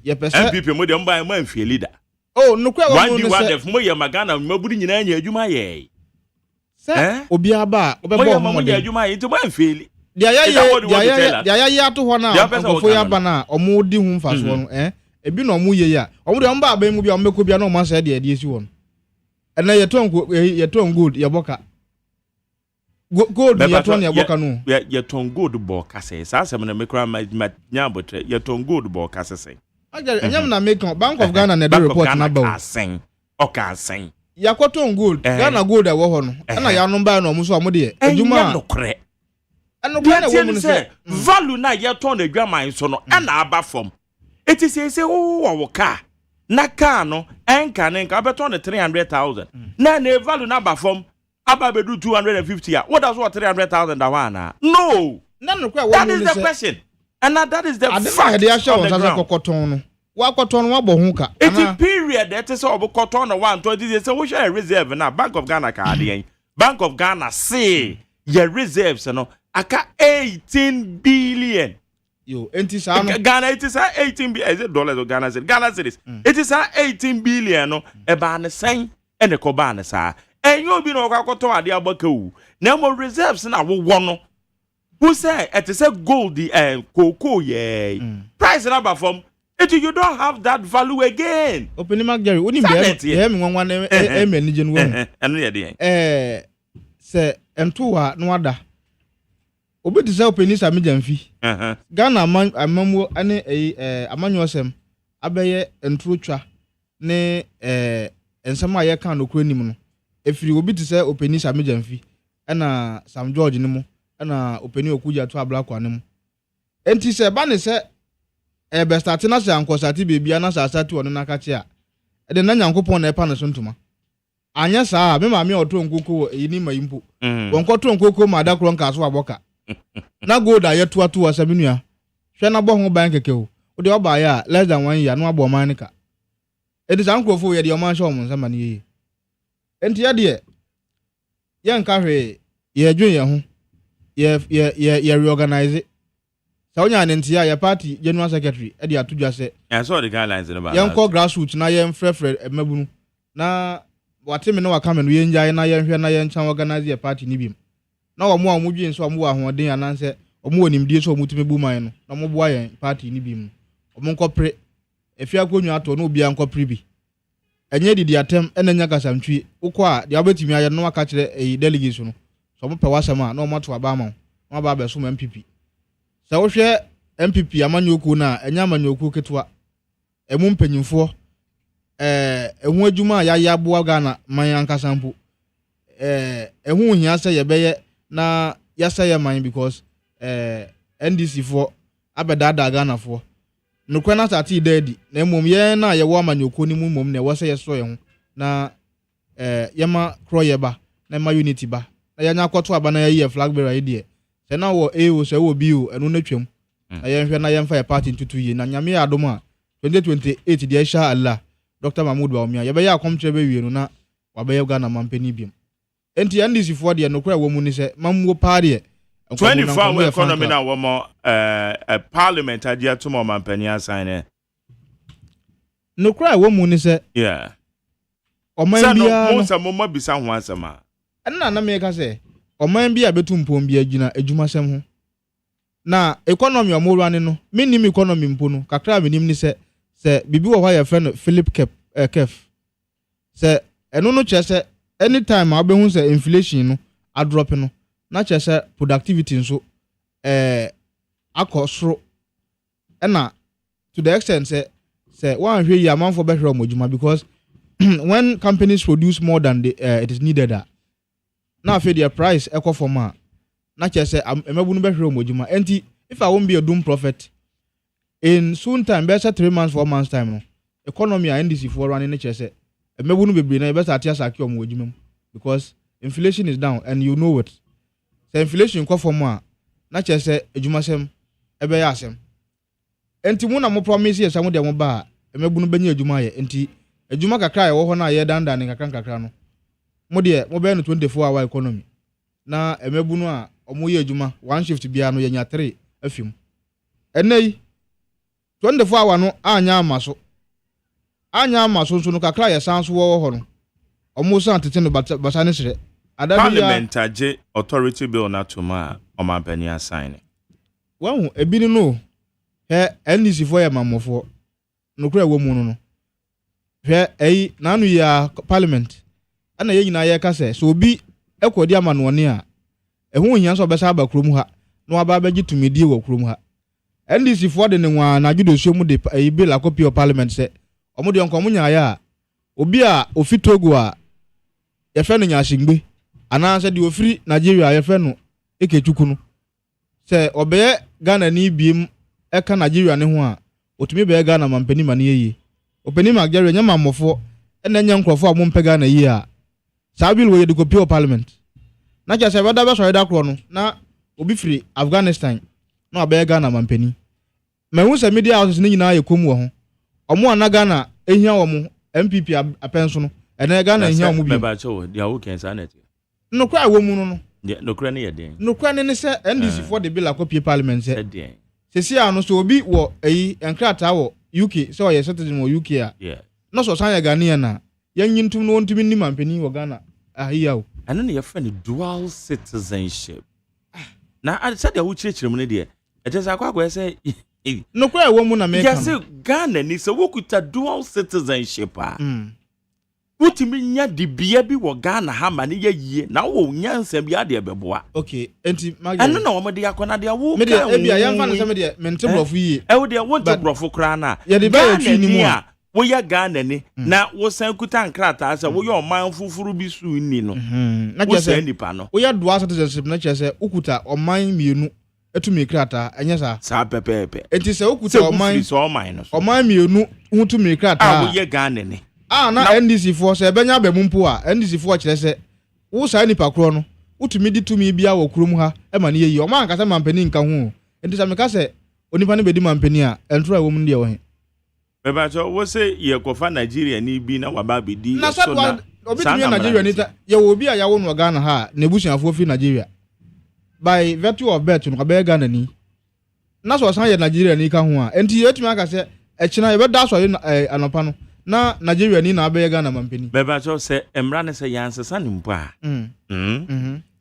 ye pese
MPP mo de mba ma mfie leader
oh no kwa wo no
se mo ye magana mabudi nyina nya adwuma ye
se obi aba obebo mo de
adwuma ye nti mo mfie
dia ya ato ho na ofo ya ba na omo di hu mfaso no ebi no omo ye ya omo de mba aba mu bia omo bia na omo sa de ade esi wo no ena ye ton gold ye boka gold ye ton ye boka no
ye ton gold boka se sa asem na mekra ma nya botre ye ton gold boka se
anyam na make Bank of Ghana na report na ba
o ka sen
yakoton gold Ghana gold awo ho no na ya no ba na omo so omo de adwuma
nokre na wo mu se value na ye ton adwaman so no na aba from eti say wo ka na car no enka ne nka beton 300,000 na value na aba from aba bedu 250 what does what 300,000 da wana no that is the question and that is the fact
they show on za kokoton no wa koton wa bo hu ka
it period that is all koton no 120 say we share reserve na Bank of Ghana ka ade Bank of Ghana say your reserves no aka 18 billion
yo enti sa no
Ghana it is 18 billion is it dollars or Ghana cedis it is 18 billion no e ba ne sen e ne ko ba ne sa enyo bi no kwakoto ade abaka wu na mo reserves na wo no who say it is a gold cocoa ye price na ba from it you don't have that value again
open Magari woni be me nwanwa na e manage no wo
eno ye de
se ento wa no ada obedi se open sa me jamfi Ghana amamu ane amanyosem abeye entro twa ne ensema ye kan no kronim no efiri obi ti se openi sa me jamfi na Sam George ne mo na openi okuja to ablakwa ne mo enti se ba ne se be start na se ankosati bebia na sa sati wono na kache a de na nyankopon na epa ne so ntoma anya saa me ma me oto nkoko yini mayimpo wonkoto nkoko ma da kro nka so aboka na gold ayeto ato asaminua hwe na bo ho ban keke o de oba ya less than 1 year no abo man nika edi san krofo ye de o man show mun sama ne ye enti ya de ye nka hwe ye dwen ye ho ye reorganize sa onya ne ntia ye party general secretary e de atudwa se
I saw the guidelines in about
ye nko grassroots na ye mfrefre mabunu na wateme no waka me no ye njae na ye hwe na ye nchan organize ye party ni bim na wo mo a mo dwen so mo wa hoden ananse omo wonimdie so omo tumi bu man no na mo boa yen party ni bim omo nkopre efia konwa ato na obi ankopre bi enye didi atem enanya kasamtwi ukwa de abetimi aye no aka kire delegation no so mo pe wasama na omo to aba ma no aba be so MPP sa wo hwe MPP amanyoku na enya amanyoku ketwa emu mpanyimfo ehu adwuma ya aboa Ghana man ankasampo ehu hia se yebeye na yasa ye man because NDC for abedada Ghana for no kwena start dedi na emom ye na ye wo amanyoku ni mum na wo se ye so ye ho na yema kroye ba na ma unity ba na ya nya kwoto aba na ye flag bearer ide se na wo AO se wo bio enu na twem na ye hwe na ye mfa ye party ntutu ye na nyame adom a 2028 de insha Allah Dr. Mahmoud Baumia ye be ya komtre be wie no na wa be ye Ghana mampani biem enti NDC for de no kra wo mu ni se mamuo paade
24 economy na wo mo parliament adia to mo mampani assign
no kra wo mu ni se
yeah
oman bia
no mo sa mo mabisa ho asema
na me ka se oman bia betu mpom bia gina adwuma sem ho na economy omo run no minim economy mpo no kakra minim ni se bibi wo hwa ye friend Philip Kef se eno no che se anytime abehu se inflation no adrop no na che se productivity nso akosro na to the extent say one hwe ya manfo behwe omojuma because when companies produce more than it is needed na after their price for ma na che say emebu no behwe omojuma enti if I won't be a doom prophet in soon time better 3 months 4 months time no economy and NDC for running na che say emebu no bebre na better atia saki omojuma because inflation is down and you know it say inflation for ma na che say ejuma sem ebe ya asem enti mu na mo promise ye samu de mo ba emebu no benya ejuma ye enti ejuma kakra ye wo ho na ye dandan ne kakra no mo de mo be no 24 hour economy na emebu no a omo ye ejuma one shift bia no ye nya 3 afim enei 24 hour no anya amaso so no kakra ye sanso wo ho no omo san tete no basa ne sere
Parliament age authority bill na toma omampani assign
wahu ebi no NDC for ya mamofo no kura wo mu no hwe na anu ya parliament ana ye nyina ye ka se so obi ekodi ama no ne a ehu hia so besa aba krom ha no aba ba gitumidi wo krom ha NDC for de ne nwa na judo so mu de bill akopi of parliament se omo de onko mu nya ya obi a ofitogo a ye fe no nya shingbe ana se de ofiri Nigeria ye fe no ekechukwu no se obeye Ghana ni biem eka Nigeria ne ho a otumi be Ghana mampani mane yeye opani magere nya mamofo ena nya nkrofo a mo mpe Ghana yi a sabil wo ye de copy of parliament na cha se weda be so weda kro no na obi firi Afghanistan na obe Ghana mampani mehu se media houses ni nyina ye komu wo ho omo ana Ghana ehia wo mo MPP apenso no ena Ghana ehia wo mo bi
me cho dia wo ken sanet
no kwa wo mu no
no kra ne ye den
no kwa ne se NDC for the bill copy parliament se
den
sesi ano so obi wo enkrata wo UK so ye citizen wo UK a no so san ya Ghana na yanyintum no ntumi ni mampani wo Ghana ahiya wo
ano ne ye friend dual citizenship na I said ya wo chirechire mu ne de e je sa kwa say
no kwa wo mu na me
kan yes Ghana ni so wo kuta dual citizenship utimi nya de bia bi wo Ghana ha ma ne ye na wo nyansa bia de beboa
okay enti
ano na wo me de akona de wo
me de bia yamfa na se me de mente brofo yi
wo de wo nte brofo kra na
ye de ba ye twi ni mu a
wo ya Ghana ni na wo san kuta nkrata se wo ye oman fufuru bi su ni no
na je se
nipa no
wo ya dual citizenship na je se ukuta oman mienu etumi krata enya
sa pepepe
enti se ukuta oman mienu hutumi krata
wo ye Ghana ni
na NDC for se benya ba mumpo a NDC for kire se wo sa nipa kro no utumi di tumi bia wo krom ha e ma ne yi o man ka se mampani nka ho enti sa me ka se onipa ne bedi mampani a entro a wo mu de wo he
me ba cho wo se ye kofa Nigeria ni bi na waba bedi
na so na obi tumi Nigeria ni ta ye wo bi a ya wo no Ghana ha na ebusuafo fi Nigeria by virtue of birth no ka Ghana ni na so san ye Nigeria ni ka ho a enti etumi aka se e kina ye be da so anopa no na Nigeria ni na abeye Ghana mampani
beba cho se emra ne se yansesa ni mpo a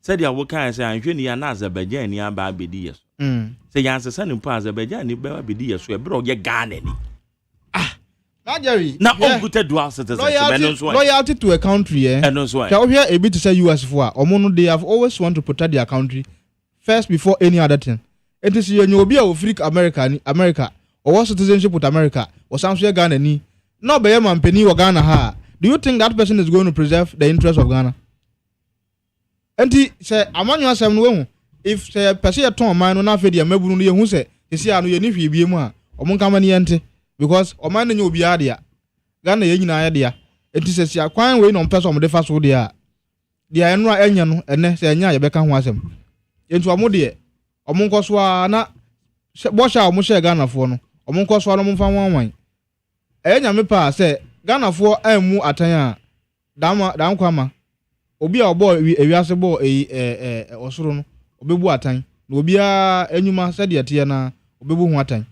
se dia wo kan se anhwe ni ya na Azerbaijan ni aba abedi yeso se yansesa ni mpo Azerbaijan ni ba abedi yeso e bro ye Ghana ni
Nigeria
na oguta dual citizenship
loyalty to a country so here a bit to say US for omo no they have always want to protect their country first before any other thing it is you obi a ofrik America or citizenship with America or something Ghana ni no be mampani wo Ghana ha do you think that person is going to preserve the interest of Ghana enti say amanyo asem no hu if say person ye ton man no na fe de mabunu no ye hu say esi anu ye ni hwe bie mu a omo nka mane yente because oman nya obi ade a Ghana ye nyina ade a enti say sia kwan we no person mo de fa so de a de enu a enya no ene say enya ye beka ho asem enti omo de omo nkoso a na bo sha omo she Ghana fo no omo nkoso a no mo fa wanwan enya me pa se Ghana fo amu atan a dam kwama obi a obo ewiase bo osoro no obebu atan na obi a enyuma se de tie na obebu hu atan.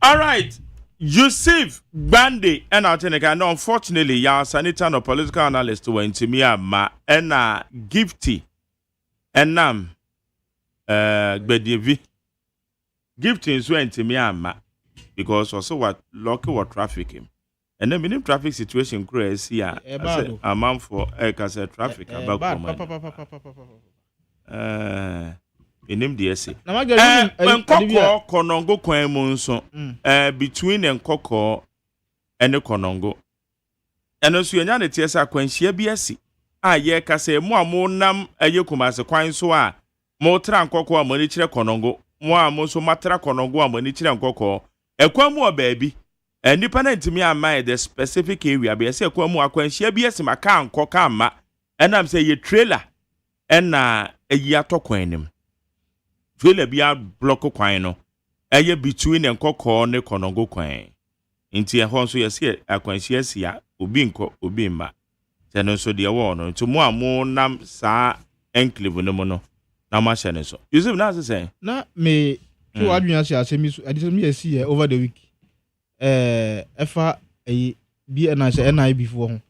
All right, Yusuf Bande and Atenika, no, unfortunately ya sanitary no political analyst were into me ma and gifty and Gbedievi. Gifting so ntimi ama because also what lucky what traffic him. And then minim traffic situation crazy here. A man for a traffic about minim the essay. When Koko Konongo Kwemunso between and Koko and the Konongo. And also you nyane tiesa kwanhia biasi. Ye ka se mo nam ayekuma se kwan so a mo tra Koko amani kire Konongo. Mo so matra Konongo amani kire Koko. Ekwa mu baabi. Nipa na ntimi ama the specific area be say ekwa mu akwanhia biasi maka Koko ama. Enam say ye trailer na eyi atokwan nim. Trailer bia block kwan no. Eye between Koko ne Konongo kwan. Inti ehon so ye say akwanhia sia obi nko obi mma. Teno so de wo no nti mo amo nam saa enclave no mo no na ma hye ne so. Yusuf na say
na me to adwunya se asemi so ade me see over the week efa bi na say NI before ho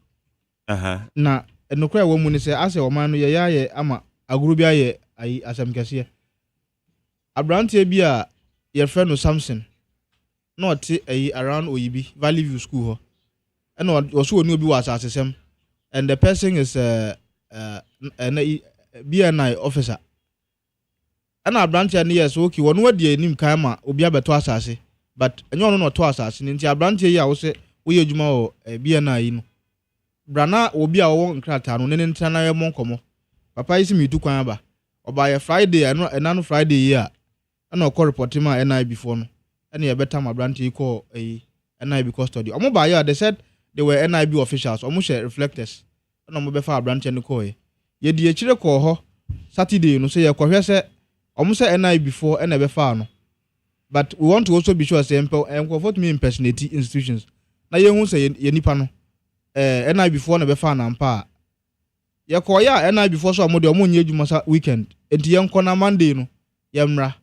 na enokra wo mu ni say ase oman no ye ya ama aguru bi aye asem kese abrante bi a ye friend no Samson na oti around Oyibi Valley View school ho and also oni obi was asesem and the person is BNI officer and abrante na yes okay wonu wadi anim kan ma obi abeto asase but enyo no no to asase nti abrante yi a wo se wo ye adwuma o BNI no brana obi a wo nkrata no ne ntana ye monkomo papa yi si mi tu kwan aba oba ye Friday no Friday yi a na okọ report ma NI before no and ye better ma abrante yi ko NIB custody omo ba ya they said they were NIB officials omo share reflectors na omo be fa abrante no ko ye di ekire ko ho Saturday no say ye kohwe se omo say NIB before na be fa no but we want to also be sure say enko me impersonate institutions na ye hu say ye nipa no NIB before na be fa na mpa ye ko ya NIB before so omo de omo nye adwuma sa weekend enti ye nko na Monday no ye mra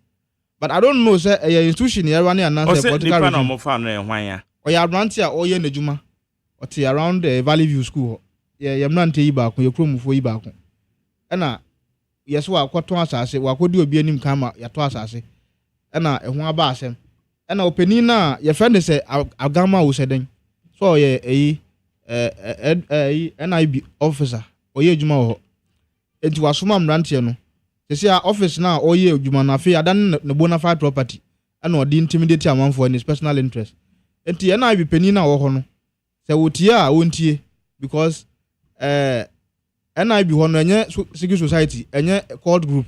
but I don't know say a institution here running announce political
regime. Mo fa no ehwan ya.
Oya abrante a oye n'adwuma. Oti around the Valley View school. Ye mrante yi ba ko ye kromufo yi ba ko. Na yeso akoto asase wakodi obi anim kan ma yato asase. Na ehun aba asem. Na opani na ye friend say agama wo seden. So ye NIB officer oye adwuma wo. Enti wasoma mrante no. Say office now oye adwuma na fe adan ne bona fide property and odi intimidate amanfo in his personal interest. Enti na bi pani na wo ho no. Se wotie a wontie because NIB ho no enye secret society enye called group.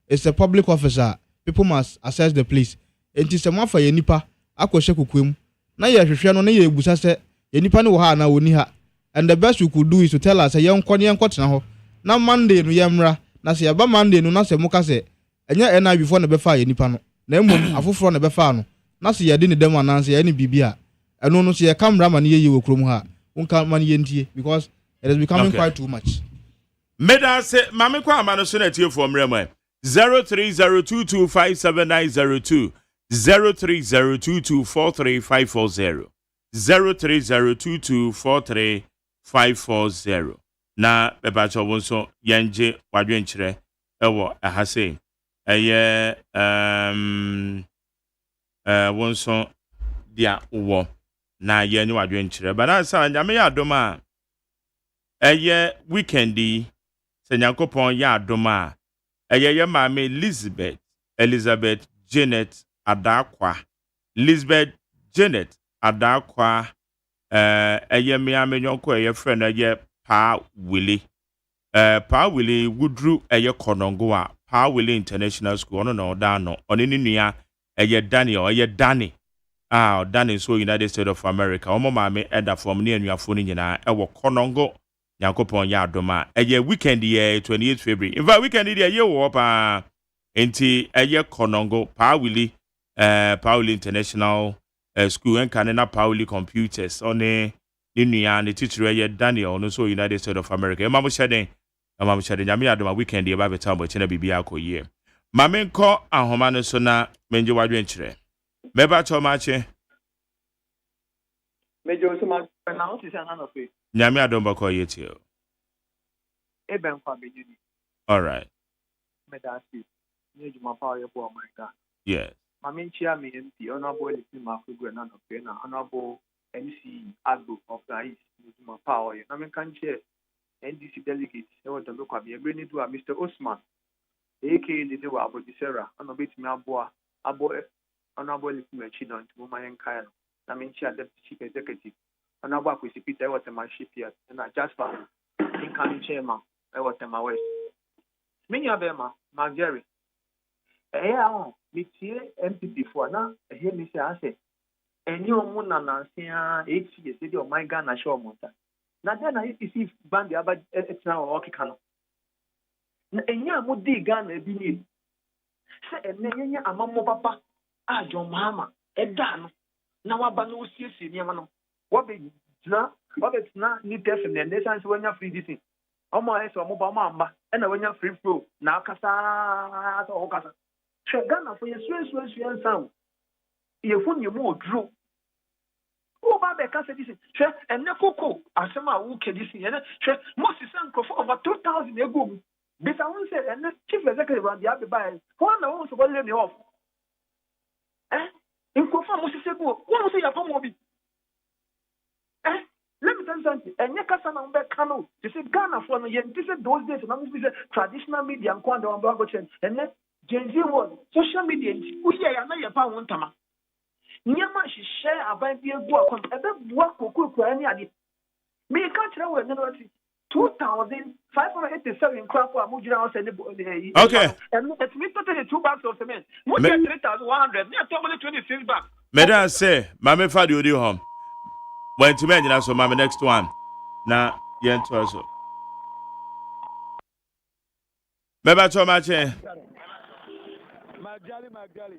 It's a public officer. People must assess the place. Enti se mo afa ye nipa akohye kokwem. Na ye hwehwe no na ye ebusa se ye nipa ne wo ha na woni ha. And the best we could do is to tell us ye nkɔ ne nkɔ tena ho. Na Monday no ye mra na se yaba Monday no na se muka se enya NI before na be fa ye nipa no na emom afoforo na be fa no na se ye de ne dem ananse ye ne bibia eno no se ye camera man ye wo krom ha unka man ye ntie because it is becoming quite too much.
Meda se mame kwa amano so na tie for mrema 0302257902 0302243540 0302243540 na bebacho wonso yanje wadwenkyere ewo ahase eye wonso dia wo na ye ni wadwenkyere bana sa nyame ya adoma eye weekendi se nyankopon ya adoma eye ye maame Elizabeth Janet Adakwa Elizabeth Janet Adakwa eye me amenyonko eye friend eye Pa Willie Woodru eye Konongo a Pa Willie International School no da no oni ni nua eye Daniel eye Danny Danny so United States of America omo maame eda from ne anuafo ni nyina ewo Konongo Yakopon ya adoma eye weekend ye 28 February in fact weekend ye ye wo pa enti eye Konongo Pa Willie International School en kanena Pa Willie Computers oni Ninia ne titire ye Daniel no so United States of America. Mama shade nyame adoma weekend ye ba betam bo chena bibia akoyie. Mame nko ahoma no so na menje wadwen kire. Meba chomache.
Mejo so ma na o ti sana no pe.
Nyame adoma ko yetio.
Eben kwa bejudi.
All right.
Medasi. ne juma pa ye bo my God.
Yes.
Mami chia me MP honorable Elisi Mafugu na no pe na honorable MC Agbo of the East juma pa ye. Na me kan che NDC delegate e wo do kwa be ebe ni do Mr. Osman aka the do Abodi Sarah ono betimi aboa honorable Elisi Machi don to my enkai no. Na me chia deputy chief executive honorable Akwesi Peter e wo tema ship here na Jasper incoming chairman e wo tema West. Me nya be ma Jerry metie MPP for na ehe mi se ase enye omu na nansia 8 years dey o my Ghana show monta na then na isi band aba etra o okika no na enye amu di Ghana bi ni se enye amammo papa a John Mahama eda no na waba no osiesie niam no wabe tina ni test na nation se wanya free this thing omo ese omo ba omo amba na wanya free flow na akasa to okasa Ghana for your sweet sound. You phone you more drew. Oh, Baba Casa this and the cocoa, as some are who can this year. Most is over 2,000 ago. This I won't say, and the chief executive of the Abbey by one owns about let me off. In Kofa Moses, one will say a home of it. Let me tell you something. And Yakasa on back canoe. This is Ghana for those days, and I'm traditional media and Kwanda on Bagochen, and then Gen Z was social media. We hear another pound one time. Nyama she share about the work on a work or cook any adi. Me can't tell what another 2,587 crap for Mujina and the
Okay.
And it's me totally 2 bags of cement. More than 3,100. Near 26 bags.
Medan say, Mammy Fadi Odi home. When to mention us, Mammy next one. Now, yen to us. Maybe too much.
Magali.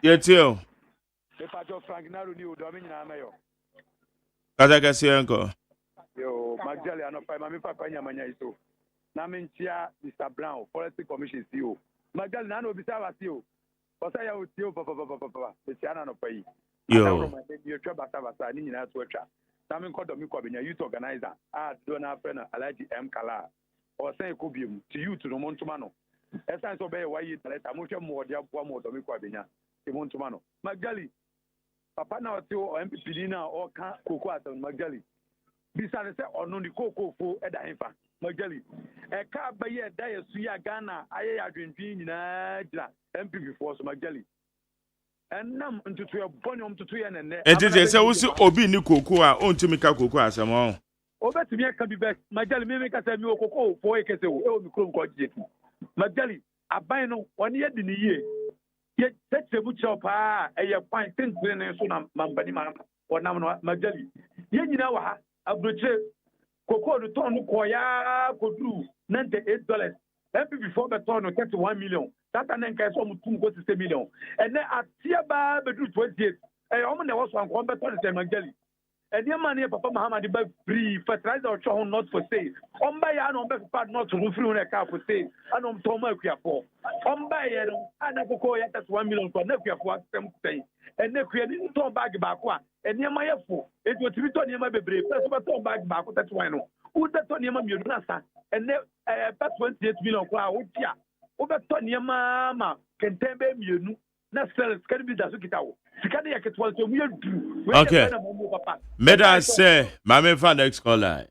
You too.
If I just Frank Naru new Dominion Amayo.
Kazaka see uncle.
Yo, Magali, I know my papa Yamanya is so. Namintia, Mr. Brown, Forest Commission CEO. Magali, Nano Bisava CEO. But I would see Papa, the Chana no pay.
Yo.
Your trouble, I need to watch. Namin Kodomiko, a youth organizer. Don't have friend, Alaji M. Kala. Or say Kubium to you to the Montumano. Essence obey why you tell it. I'm much more than one more Dominico. Montumano. Magali. Papa now to MPP now or Cocoa on Magali. Besides, or no Cocoa for Eda Infa. Magali. A car by a day of Suya Ghana, I Argentina, MPP force Magali. And num into 12 bonum to 3 and
It is a also Obi Nicocoa, own to make a cocoa some more.
Over to me, can be best. Magali, make us a new cocoa for a case of Chrome. Magali, I buy no 1 year in a year. Yet, that's a butcher of a fine thing when I saw Mambani or Namano Magali. Yet, you know, a butcher cocoa to turn Koya could do $98. Every before the turn of 1 million. That and then can some 2 million. And then at Tiaba, but do 28. I only was one combat on the Magali. And your money, Papa Muhammad, buy free fertilizer or chow not for sale. On buy an on back part not to move through a car for sale. And on Toma for. On buy and I go at 1 million for Nepia for some say. And if you didn't turn back one. And near my effort, it was written near my baby. That's what turn back. That's why no. Who that on your nasa? And that's 28 million. Over Tony Mama can tell me you. Can be that.
Okay. Meda say, Mammy fan next caller.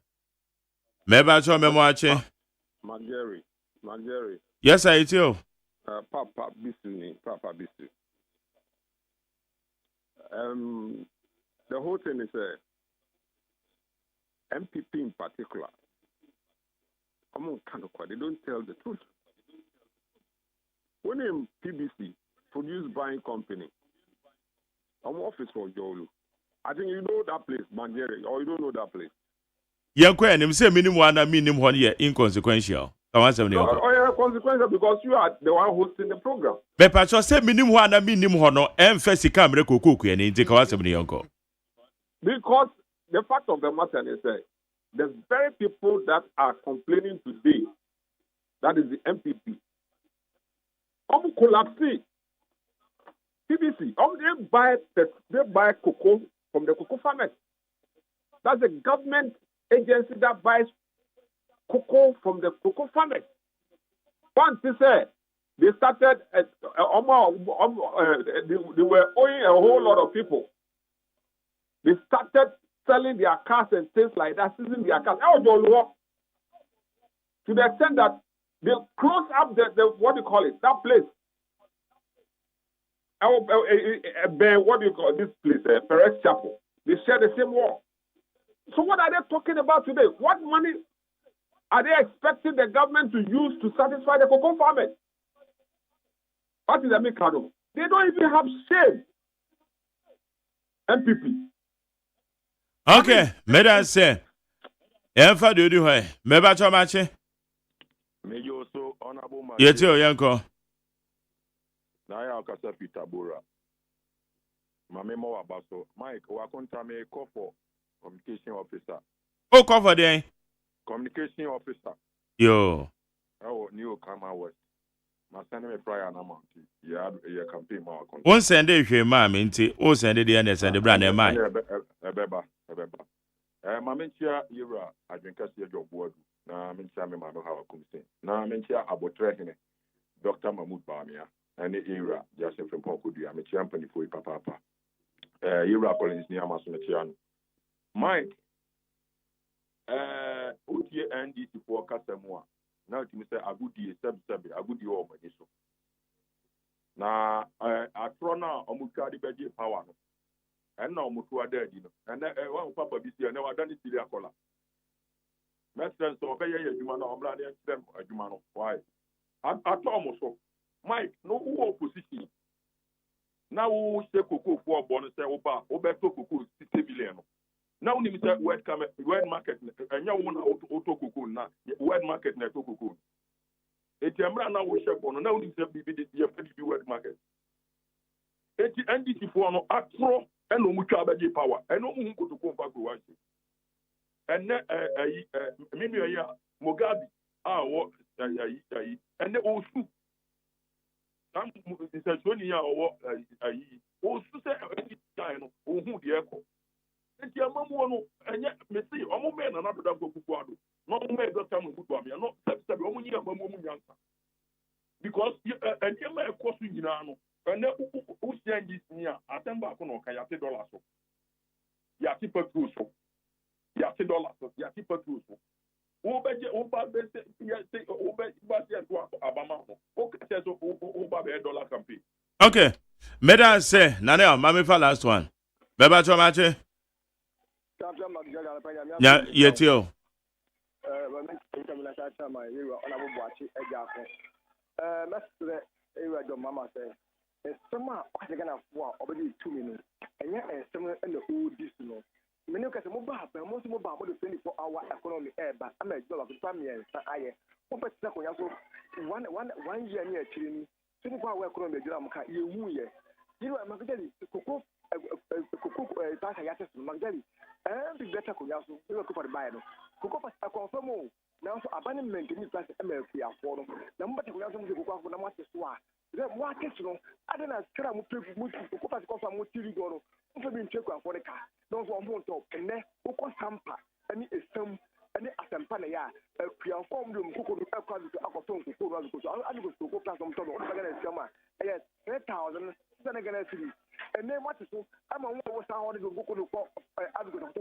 Maybe show me watching.
Margery.
Yes, I too.
Papa Bisu. The whole thing is MPP in particular. They don't tell the truth. When PBC produced buying company, I'm office for Jolu. I think you know that place, Manjeri, or you don't know that place.
Yeah, him say minimum one and minimum 1 year inconsequential.
Consequential because you are the one hosting the program.
But Pacho say minimum one and minimum hono emphasis camera cook and in take our 70 uncle.
Because the fact of the matter is the very people that are complaining today, that is the MPP, collapse. PBC, they buy cocoa from the cocoa farmers. That's a government agency that buys cocoa from the cocoa farmers. Once they say They started, they were owing a whole lot of people. They started selling their cars and things like that, seizing their cars. To the extent that they close up the what do you call it, that place. What do you call this place? Perez Chapel. They share the same wall. So what are they talking about today? What money are they expecting the government to use to satisfy the cocoa farmers? What is the Mikado? They don't even have shame. MPP.
Okay, Medan say, Efa do do hey, Meba Chomache.
May you also honorable man.
Yetio Yanko.
Naya Okasa Peter Bora. Mame Moa Baso. Mike, Wakonta me call for communication officer.
Oh, cover there.
Communication officer.
Yo.
Oh, new Kama West. My send me prior and amount. Yeah, campaign.
One send it, your mammy, oh, send it the end and the brand and mine.
Ebeba. Mamentia, Ira, I drink a your word. Na mentia me mano how come say. Na mentia abotre Dr. Mahmoud Bamia and the Ira just from Pokudu. I'm a champion for papa. Ira Collins near Masonetian. Mike, Uti NDC for Casamoa. Now to Mr. Agudi, Agudi or Maniso. Now, I throw now Omukadi Beji power. And now Mutua dead, and then one papa this year never done it to their color. Message so obey you man or blood them a Jumano. Why? I almost so. Mike, no opposition. Now we say Coco for bonus, Oberto Coco 60 billion. Now we say word market, and you want auto Coco now, word market net Coco. It's a man now we share on now we say the word market. It's NDC for no atro and no mutual power, and no one to come back to watch it. And then Mugabe, what and the old soup. Some is a 20 year or also say any time who the echo. And your mamma, and yet, Missy, almost men and another Kukuado. No man does come with me, not that only a woman answer. Because and you may cost you know, and then who send this near, I send back on $Kayate. Yatipa Crusoe. $30, Yatipa Crusoe.
Okay. Meda say, Nana, Mammy for last one. Beba Chomache. Yeah, Yetio.
Mama say, summer, I can afford already 2 minutes, and yet, summer and the old dismal. Many of us are most mobile 24-hour economy air, but I'm a dollar for family and I one year near Chile, 24-hour economy drum, you know, Magdalene, Coco, Tata Magdalene, and the better Coyaso, you look for the Bible. Coco, I confirm now, so abandonment in this class America for them. Number to go for the master swat. The market, I don't know, Kram Coco, Mutiri, being checked for the car. Those who want to, and then Oko Sampa, any some, any Asampanaya, a pre-formed room, Coco, to Aquaton, to go to go class on top of Summer. Yes, 8,000, then again, and then what is so? I'm on what I want to go to Advocate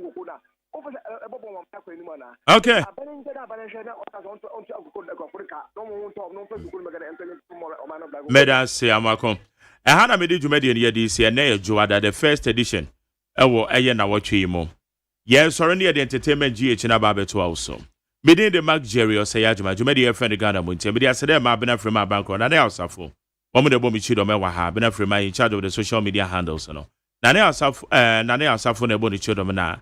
over one pack anymore.
Okay. Meda say Amakom. A Hana made you made in YDC and Naya Joada, the first edition. Ewo eye na watch mo. Yes, already the entertainment GH na babeto also. Midin the Mark Jerry or say Ajuma, you made your friend Ghana Munti, but I said ma been from my bank on an elsafo. One the bomb chido me waha, been from my in charge of the social media handles no. Nane elsafo ne boni chido na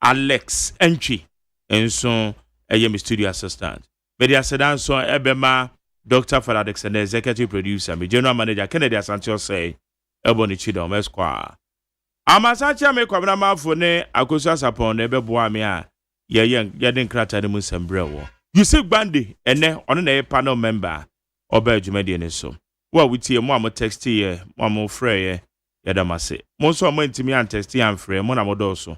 Alex Entry and so a studio assistant. But I said so Ebema Dr. Faladex and the executive producer, my general manager Kennedy Asantio say Ebony Chido Mesqua. Amasacha me kwabna mafone akosu asapon na ebeboa me a yeden krata ne musembrewo. You see Bandi ene ono na panel member oba adwumade ne so. Wa wutie mo am text ye mo am frɛ ye yedamase. Mo so mo ntimi an text ye an frɛ mo na mo do so.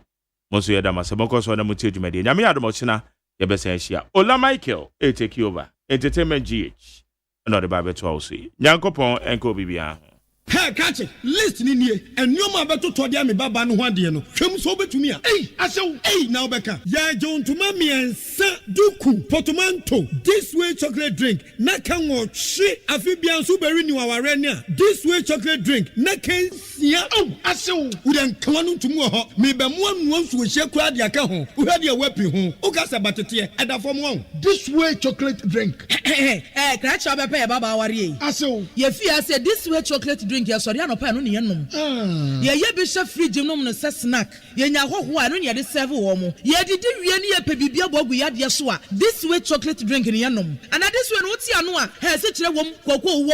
Mo so yedamase mo koso na mutie adwumade. Nyame adomo china ye besa hia. Ola Michael take you over. Entertainment GH. no the Bible to say Nyankopon enko bibia ho.
Hey, catch it. List ni nie. And you ma beto to dia me baba no hwade no. Hwem so betumi a. Hey, now beka. Ya John to mami ensa duku portmanteau. This way chocolate drink. Na kan wo hwe afibia nso beri ni waware ni a. This way chocolate drink. Na kan sia. Udan kwanu ntumu ho. Me be mo anu nso hye kwa dia ka ho. Uhade a wapi ho. Ukasa batete eda fom ho.
This way chocolate drink.
Crash up pay baba ware. Ye fi say this way chocolate drink ya sorry no pa no ne yenom. Ye bi hye fridge nom no se snack. Ye nya hoho a no ne de serve wo mo. Ye didi wie ne ye pe bibia bogu ya de so a. This way chocolate drink ne yenom. And this way no ti ano a he se kire wom kokko